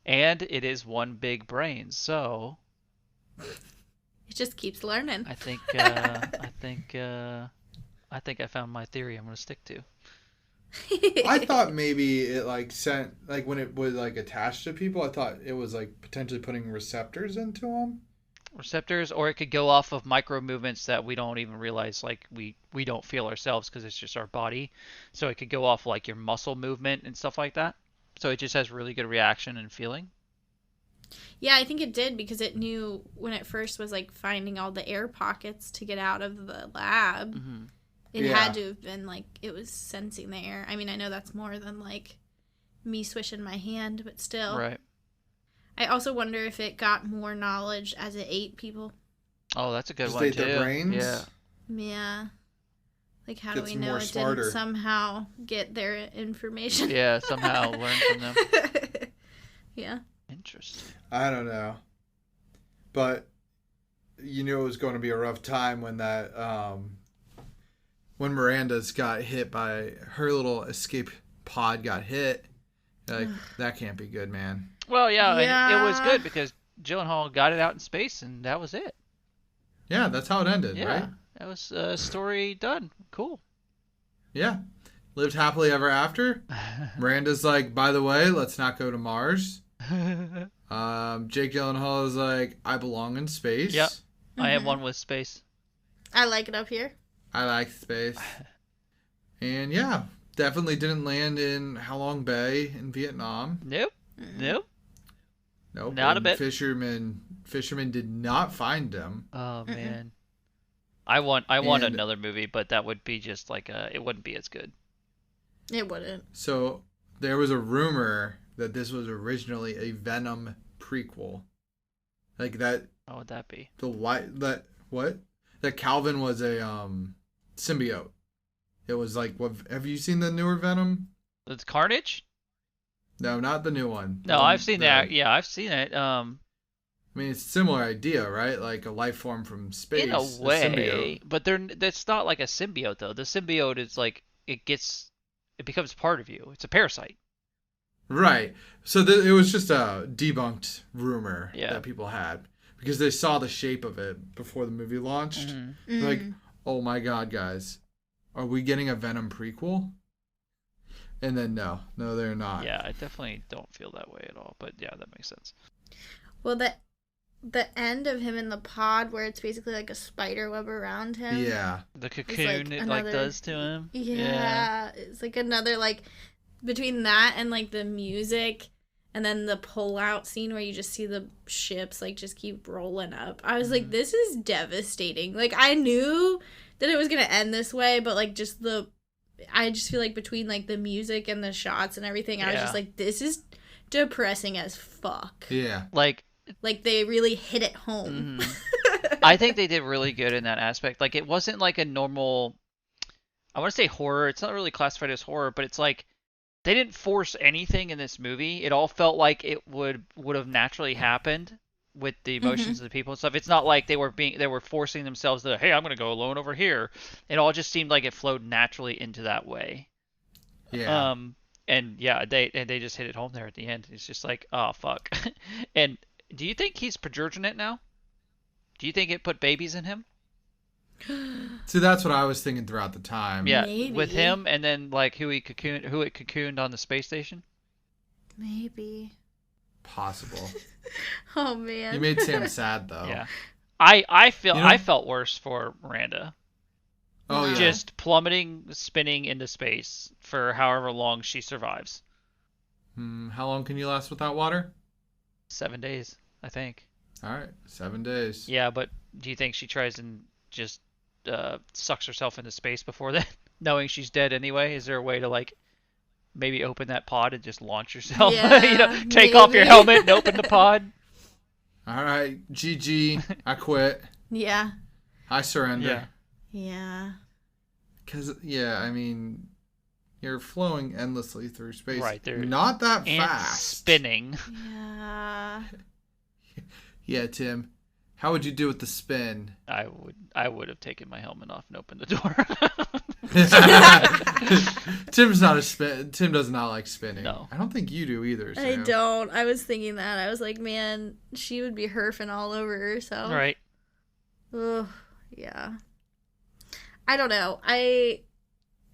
And it is one big brain, so It just keeps learning. I think I found my theory. I'm gonna stick to. I thought maybe it like sent like when it was like attached to people. I thought it was like potentially putting receptors into them. Receptors, or it could go off of micro movements that we don't even realize, like we don't feel ourselves because it's just our body. So it could go off like your muscle movement and stuff like that. So it just has really good reaction and feeling. Yeah, I think it did because it knew when it first was like finding all the air pockets to get out of the lab. Mm-hmm. It Yeah. had to have been like it was sensing the air. I mean, I know that's more than like me swishing my hand, but still. Right. I also wonder if it got more knowledge as it ate people. Oh, that's a good Just one ate too. their brains? Yeah. Yeah. Like, how do Gets we know more it smarter. didn't somehow get their information? Yeah. Somehow learn from them. Yeah. Interesting. I don't know, but you knew it was going to be a rough time when that when Miranda's got hit by her little escape pod got hit. Like that can't be good, man. Well, yeah, Yeah. and it was good because Gyllenhaal got it out in space, and that was it. Yeah, that's how it ended, Yeah, right? that was story done. Cool. Yeah. Lived happily ever after. Miranda's like, by the way, let's not go to Mars. Jake Gyllenhaal is like, I belong in space. Yep. I have one with space. I like it up here. I like space. And yeah, definitely didn't land in Halong Bay in Vietnam. Nope. Nope. Nope. Not a and bit. Fishermen did not find him. Oh man. I want And- another movie, but that would be just like it wouldn't be as good. It wouldn't. So there was a rumor that this was originally a Venom prequel. Like that How would that be? that Calvin was a symbiote. It was like, what, have you seen the newer Venom? It's Carnage? No, not the new one. No, I've seen that. Yeah, I've seen it. I mean, it's a similar idea, right? Like a life form from space. In a way, symbiote. but that's not like a symbiote though. The symbiote is like it becomes part of you. It's a parasite. Right. So it was just a debunked rumor Yeah. that people had because they saw the shape of it before the movie launched. Mm-hmm. They're like, oh my god, guys, are we getting a Venom prequel? And then no, they're not. Yeah, I definitely don't feel that way at all. But yeah, that makes sense. Well, the end of him in the pod, where it's basically like a spider web around him. Yeah. The cocoon like it like does to him. Yeah, it's like another like between that and like the music, and then the pull out scene where you just see the ships like just keep rolling up. I was like, this is devastating. Like I knew that it was gonna end this way, but like I just feel like between like the music and the shots and everything, I was just like, this is depressing as fuck. Yeah. Like they really hit it home. I think they did really good in that aspect. Like it wasn't like a normal, I want to say horror. It's not really classified as horror, but it's like they didn't force anything in this movie. It all felt like it would have naturally happened with the emotions of the people and stuff. It's not like they were forcing themselves to, hey, I'm gonna go alone over here. It all just seemed like it flowed naturally into that way. Yeah. And yeah, they just hit it home there at the end. It's just like, oh fuck. And do you think he's progenerate now? Do you think it put babies in him? See, that's what I was thinking throughout the time. Yeah, Maybe. with him, and then like who it cocooned on the space station. Maybe. Possible. Oh man. You made Sam sad though. Yeah, I You know- felt worse for Miranda. Oh yeah. Just plummeting, spinning into space for however long she survives. How long can you last without water? 7 days, I think. All right, 7 days. Yeah, but do you think she tries and just sucks herself into space before that, knowing she's dead anyway? Is there a way to like maybe open that pod and just launch yourself? Yeah, take off your maybe. helmet and open the pod. All right, GG. I quit. Yeah. I surrender. Yeah. Because I mean, you're flowing endlessly through space. Right, there- Not that And fast. spinning. Yeah. Yeah, Tim. How would you do with the spin? I would have taken my helmet off and opened the door. Tim's not a spin. Tim does not like spinning. No. I don't think you do either. I Sam. don't. I was thinking that. I was like, man, she would be herfing all over herself. Right. Ugh. Yeah. I don't know. I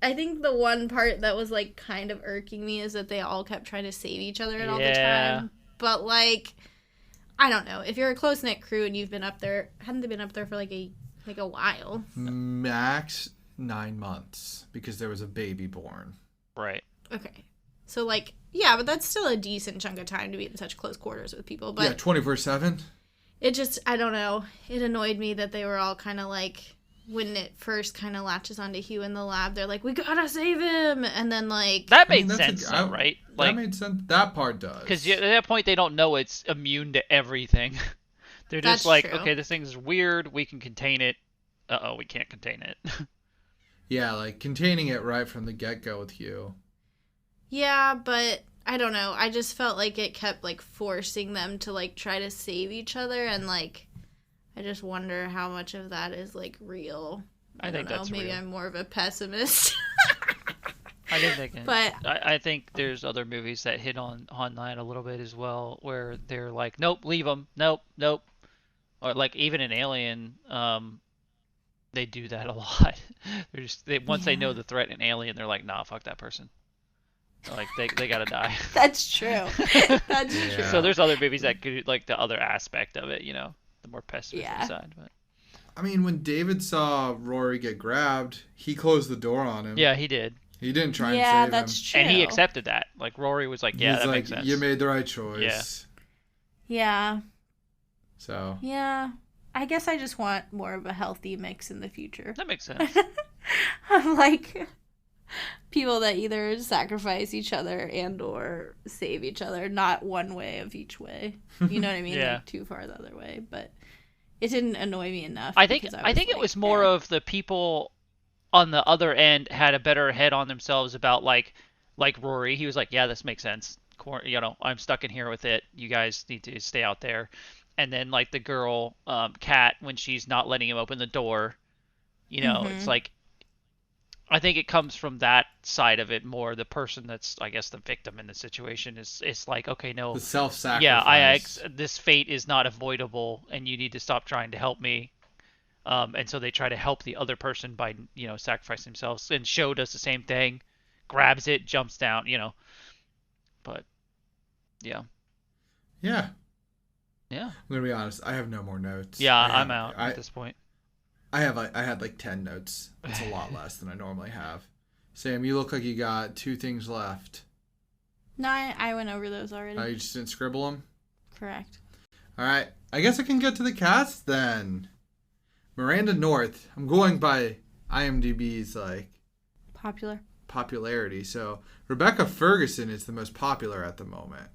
think the one part that was like kind of irking me is that they all kept trying to save each other all the Yeah. time. But like, I don't know. If you're a close knit crew and you've been up there, hadn't they been up there for like a while? Max 9 months because there was a baby born. Right. Okay. So like, yeah, but that's still a decent chunk of time to be in such close quarters with people. But Yeah, 24/7. it just, I don't know. It annoyed me that they were all kind of like, when it first kind of latches onto Hugh in the lab, they're like, we gotta save him. And then like, That I mean, made that's sense, a- though, right? That Like, made sense. That part does. because at that point they don't know it's immune to everything. They're just That's like, true. okay, this thing's weird. We can contain it. Uh-oh, we can't contain it. Yeah, like containing it right from the get-go with Hugh. yeah, but I don't know. I just felt like it kept like forcing them to like try to save each other. And like, I just wonder how much of that is like real. I think don't know. that's Maybe real. I'm more of a pessimist. I think they can. But I think there's other movies that hit on that a little bit as well, where they're like, nope, leave them, nope, nope, or like even in Alien, they do that a lot. They're just once they know Yeah. the threat in Alien, they're like, nah, fuck that person. Like they gotta die. that's true. That's Yeah. true. So there's other movies that could like the other aspect of it, the more pessimistic Yeah. side. But I mean, when David saw Rory get grabbed, he closed the door on him. yeah, he did, He didn't try and Yeah, save that's him. true. and he accepted that. Like Rory was like, yeah, He's that like, makes sense. you made the right choice. Yeah. So, Yeah. I guess I just want more of a healthy mix in the future. That makes sense. Of like people that either sacrifice each other and or save each other, not one way of each way. You know what I mean? Yeah. Like too far the other way. But it didn't annoy me enough. I think because I think it like, was more eh. of the people on the other end had a better head on themselves about like Rory. He was like, yeah, this makes sense. I'm stuck in here with it. You guys need to stay out there. and then like the girl, Kat, when she's not letting him open the door, it's like, I think it comes from that side of it more. The person that's, I guess, the victim in the situation is like, okay, no, The self-sacrifice. yeah, this fate is not avoidable, and you need to stop trying to help me. And so they try to help the other person by, sacrificing themselves. And Sho does the same thing, grabs it, jumps down, But, yeah. Yeah. Yeah. I'm gonna be honest. I have no more notes. Yeah, I'm out at this point. I had like 10 notes. It's a lot less than I normally have. Sam, you look like you got 2 things left. No, I went over those already. You just didn't scribble them? Correct. All right. I guess I can get to the cast then. Miranda North. I'm going by IMDb's popularity. So Rebecca Ferguson is the most popular at the moment.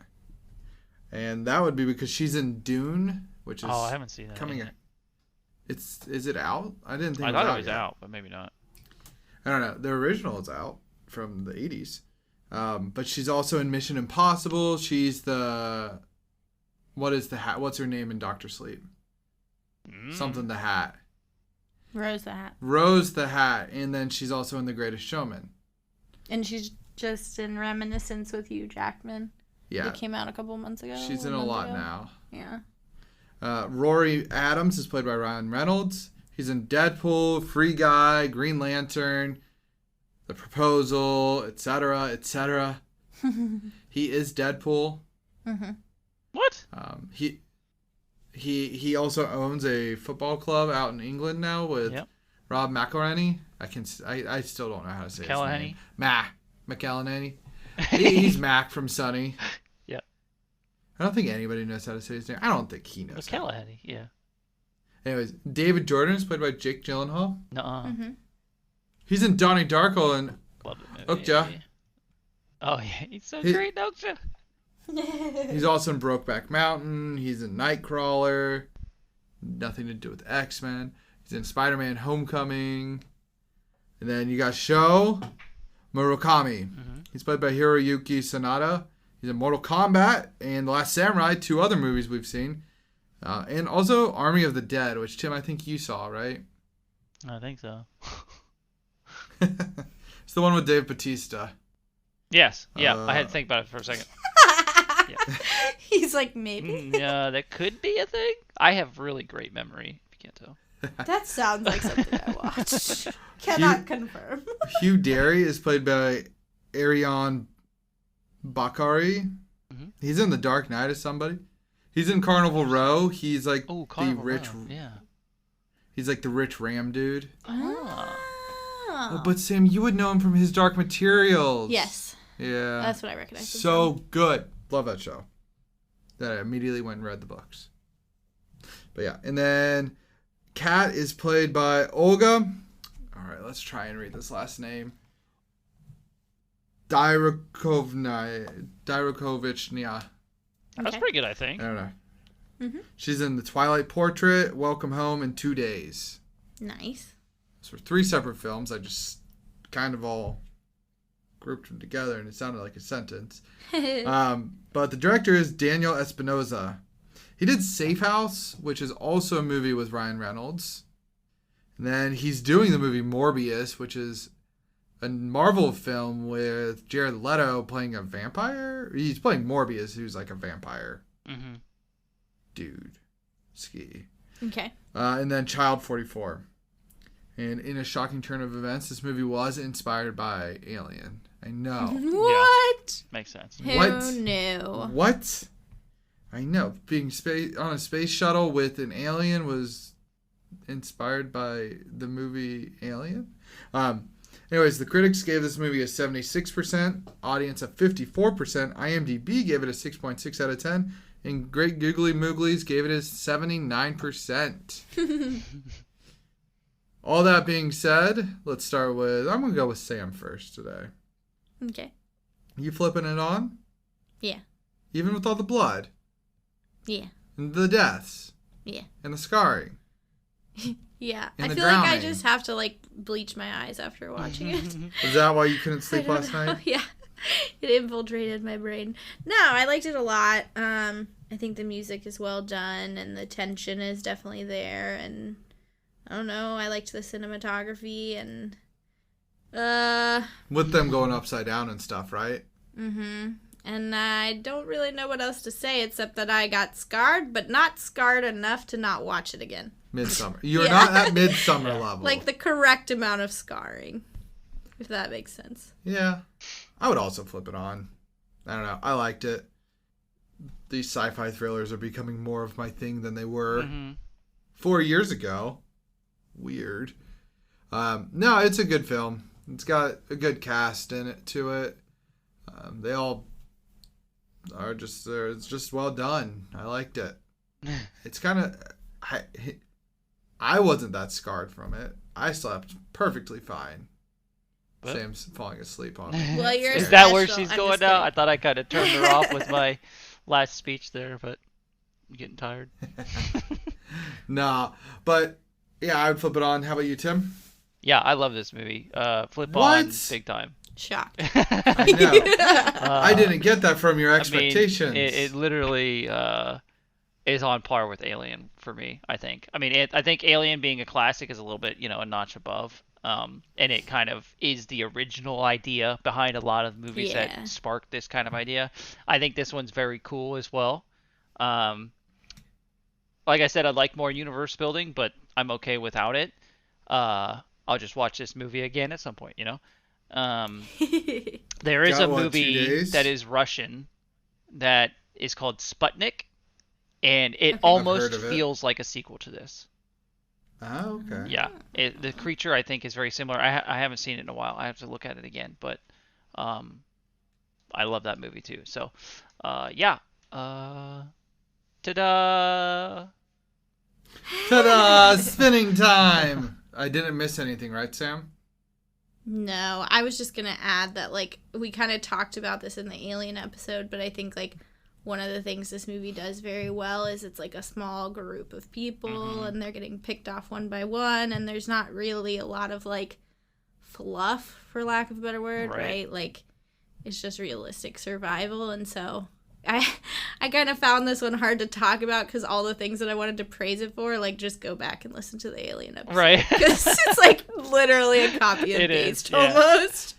And that would be because she's in Dune, which is I haven't seen that coming yet. Is it out? I didn't think I it was thought out it was yet. out, but maybe not. I don't know. The original is out from the 80s. But she's also in Mission Impossible. She's the... What's her name in Dr. Sleep? Something the Hat. Rose the Hat. Rose the Hat. And then she's also in The Greatest Showman. And she's just in Reminiscence with Hugh Jackman. Yeah. It came out a couple months ago. She's in a lot now. Yeah. Rory Adams is played by Ryan Reynolds. He's in Deadpool, Free Guy, Green Lantern, The Proposal, etc., etc. He is Deadpool. Mm-hmm. What? He also owns a football club out in England now with Rob McElhenney. I still don't know how to say his name. McElhenney. He's Mac from Sunny. Yeah. I don't think anybody knows how to say his name. I don't think he knows. McElhenney, yeah. Anyways, David Jordan is played by Jake Gyllenhaal. Nuh-uh. Mm-hmm. He's in Donnie Darko and Love it, movie. Okja. Oh, yeah. He's so great in Okja. He's also in Brokeback Mountain. He's in Nightcrawler. Nothing to do with X-Men. He's in Spider-Man Homecoming. And then you got Sho Murakami. Mm-hmm. He's played by Hiroyuki Sanada. He's in Mortal Kombat and The Last Samurai, 2 other movies we've seen. And also Army of the Dead, which, Tim, I think you saw, right? I think so. It's the one with Dave Bautista. Yes. Yeah, I had to think about it for a second. Yeah. He's like, maybe. Yeah, that could be a thing. I have really great memory, if you can't tell. That sounds like something I watched. Cannot confirm. Hugh Derry is played by Ariane Bakari. Mm-hmm. He's in The Dark Knight as somebody. He's in Carnival Row. He's like the rich. Yeah. He's like the rich ram dude. Oh. But Sam, you would know him from His Dark Materials. Yes. Yeah. That's what I recognize. So good. Love that show. That I immediately went and read the books. But yeah, and then Kat is played by Olga. All right, let's try and read this last name. Dyrakovichnia. That's pretty good, I think. I don't know. Mm-hmm. She's in The Twilight Portrait, Welcome Home, in 2 Days. Nice. So 3 separate films. I just kind of all grouped them together, and it sounded like a sentence. But the director is Daniel Espinosa. He did Safe House, which is also a movie with Ryan Reynolds. And then he's doing the movie Morbius, which is a Marvel film with Jared Leto playing a vampire. He's playing Morbius, who's like a vampire dude. Ski. Okay. And then Child 44. And in a shocking turn of events, this movie was inspired by Alien. I know. What? Yeah. Makes sense. Who knew? What? I know. Being on a space shuttle with an alien was inspired by the movie Alien. Anyways, the critics gave this movie a 76%, audience a 54%, IMDb gave it a 6.6 out of 10, and Great Googly Mooglies gave it a 79%. All that being said, let's start with, I'm going to go with Sam first today. Okay. You flipping it on? Yeah. Even with all the blood? Yeah. And the deaths? Yeah. And the scarring? Yeah. And I the feel like I drowning. just have to like bleach my eyes after watching it. Is that why you couldn't sleep I don't last know. night? Yeah. It infiltrated my brain. No, I liked it a lot. I think the music is well done, and the tension is definitely there, and I don't know, I liked the cinematography, and with them going upside down and stuff, right? Mm-hmm. And I don't really know what else to say except that I got scarred, but not scarred enough to not watch it again. Midsummer. You're not at Midsummer level. Like the correct amount of scarring, if that makes sense. Yeah. I would also flip it on. I don't know. I liked it. These sci-fi thrillers are becoming more of my thing than they were 4 years ago. Weird. No, it's a good film. It's got a good cast in it to it. They all are just it's just well done. I liked it. It's kind of I wasn't that scarred from it. I slept perfectly fine. What? Sam's falling asleep on me. Well, you're Is that where special. she's I'm going just now? kidding. I thought I kind of turned her off with my last speech there, but I'm getting tired. Nah, but yeah, I would flip it on. How about you, Tim? Yeah, I love this movie. Flip What? on big time. Shocked. I know. I didn't get that from your expectations. I mean, it literally is on par with Alien for me, I think. I mean, I think Alien being a classic is a little bit, a notch above. And it kind of is the original idea behind a lot of movies that sparked this kind of idea. I think this one's very cool as well. Like I said, I'd like more universe building, but I'm okay without it. I'll just watch this movie again at some point, There is Got a what, 2 movie days? that is Russian that is called Sputnik, and it I've almost heard of it. feels like a sequel to this. Oh, okay. Yeah, the creature I think is very similar. I haven't seen it in a while. I have to look at it again, but I love that movie too. So, yeah. Ta-da! Ta-da! Spinning time! I didn't miss anything, right, Sam? No, I was just going to add that, like, we kind of talked about this in the Alien episode, but I think, like, one of the things this movie does very well is it's, like, a small group of people, and they're getting picked off one by one, and there's not really a lot of, like, fluff, for lack of a better word, right? Like, it's just realistic survival, and so I kind of found this one hard to talk about because all the things that I wanted to praise it for, like, just go back and listen to the Alien episode. Right. Because it's, like, literally a copy and It is, paste yeah. almost.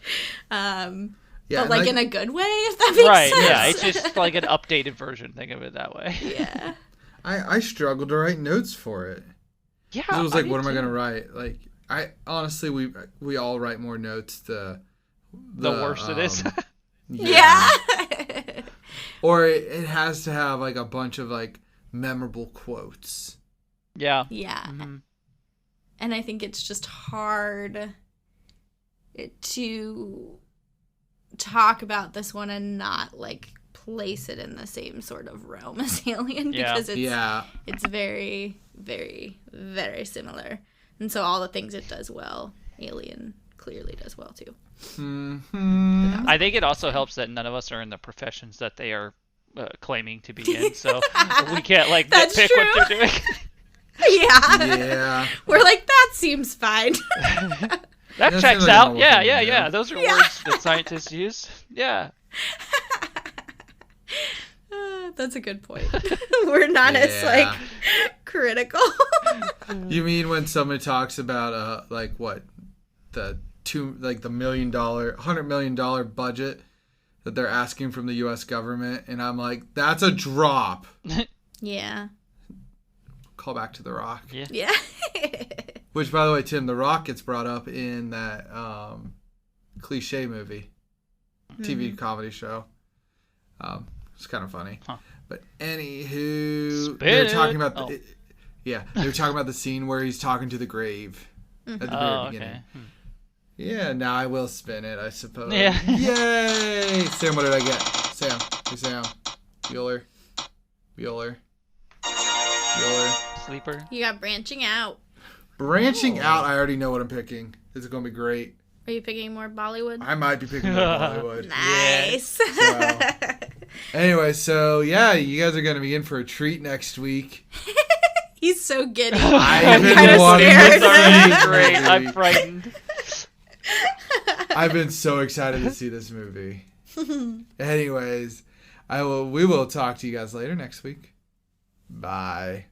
Yeah, But, like, in a good way, if that makes Right, sense. yeah, it's just like an updated version. Think of it that way. Yeah. I struggled to write notes for it. Yeah, It was like, I what did am I too. going to write? Like, I honestly, we all write more notes. The worst it is. Yeah. Or it has to have, like, a bunch of, like, memorable quotes. Yeah. Yeah. Mhm. And I think it's just hard to talk about this one and not, like, place it in the same sort of realm as Alien because it's very, very, very similar. And so all the things it does well, Alien clearly does well too. Mm-hmm. I think it also helps that none of us are in the professions that they are claiming to be in, so we can't like That's nitpick what true. they're doing. Yeah. Yeah. We're like, that seems fine. That That's checks really out. not Yeah, what they yeah, do. yeah. Those are Yeah. words that scientists use. Yeah. That's a good point. We're not as, Yeah. like, critical. You mean when somebody talks about, like, what? The $100 million budget that they're asking from the U.S. government, and I'm like, that's a drop. Yeah. Call back to The Rock. Yeah. Yeah. Which, by the way, Tim, The Rock gets brought up in that cliche movie, TV comedy show. It's kind of funny. Huh. But anywho, Spin they're it. talking about Oh. they were talking about the scene where he's talking to the grave at the very Oh, beginning. okay. Yeah, now I will spin it, I suppose. Yeah. Yay! Sam, what did I get? Sam. Hey, Sam. Bueller. Sleeper. You got branching out. Branching out, I already know what I'm picking. This is going to be great. Are you picking more Bollywood? I might be picking up Bollywood. Nice. Anyway, so yeah, you guys are going to be in for a treat next week. He's so giddy. I've kinda been wanting scared. to It's already see great. this I'm movie. frightened. I've been so excited to see this movie. Anyways, We will talk to you guys later next week. Bye.